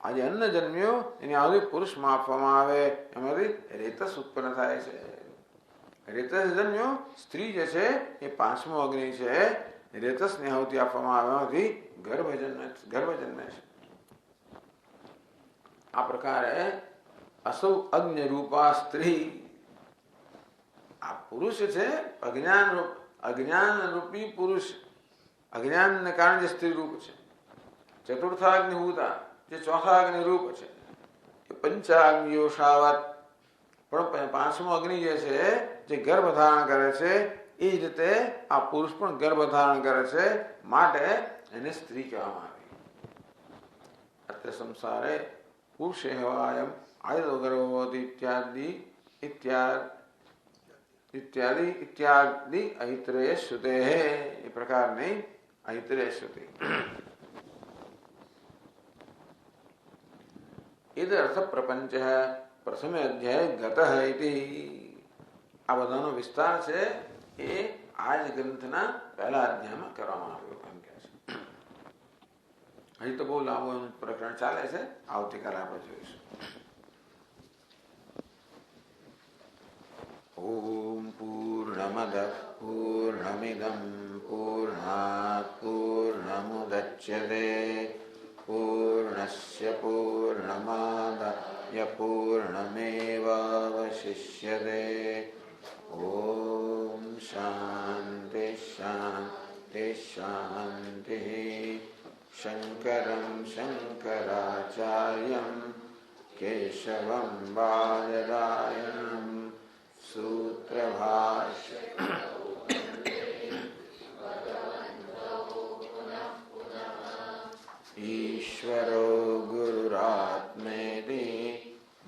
આજે અન્ન જન્મ્યું એની આહુતિ પુરુષમાં આપવામાં આવે. એમાંથી રેતસ ઉત્પન્ન થાય છે. રેતસ જન્મ્યું સ્ત્રી જે છે એ 5મો અગ્નિ છે. રેતસની આહુતિ આપવામાં આવે એમાંથી ગર્ભ જન્મે છે. આ પ્રકારે અસૌ અગ્નિ રૂપા સ્ત્રી. આ પુરુષ છે અજ્ઞાન રૂપી પુરુષ, અજ્ઞાનને કારણે જે સ્ત્રી રૂપ છે, ચતુર્થાગ્નિભૂતા જે ચોથાગ્નિ રૂપ છે, એ પંચાગ્નિયો શાવત, પણ પાંચમો અગ્નિ જે છે જે ગર્ભ ધારણ કરે છે, એ જ રીતે આ પુરુષ પણ ગર્ભ ધારણ કરે છે, માટે એને સ્ત્રી કહેવામાં આવી. અત્રે સંસારે પુરુષે હવાયમ આયતો ગર્ભવતી ઇત્યાદિ અહિત્રેય શ્રુતે, એ પ્રકારની અહિત્રેય શ્રુતિ. ઇદર્થ પ્રપંચ પ્રથમે અધ્યાય ગત ઇતિ. આ બધાનો વિસ્તાર છે એ આ જ ગ્રંથના પહેલા અધ્યાયમાં કરવામાં આવ્યો એમ કે છે. હજી તો બહુ લાંબુ પ્રકરણ ચાલે છે, આવતીકાલે આપણે જોઈશું. ઓમ પૂર્ણમદ પૂર્ણમિદમ પૂર્ણાત પૂર્ણમુદચ્યતે પૂર્ણસ્ય પૂર્ણમાદાય પૂર્ણમેવાવશિષ્યતે. ઓમ શાંતિ શાંતિ શાંતિ. શંકરં શંકરાચાર્યં કેશવં બાદરાયણં સૂત્રભાષ્ય ઈશ્વરો ગુરુરાત્મેતિ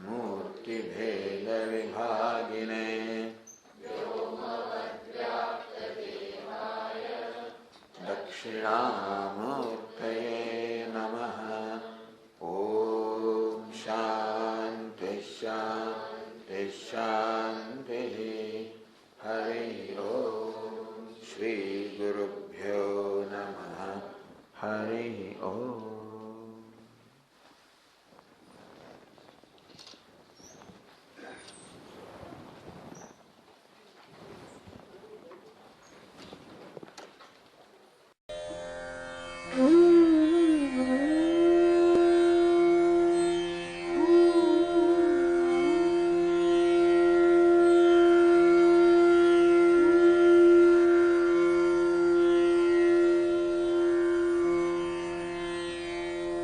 મૂર્તિભેદ વિભાગિને દક્ષિણામૂર્તયે નમઃ. ઓમ શાંતિ શાંતિ શાંતિ.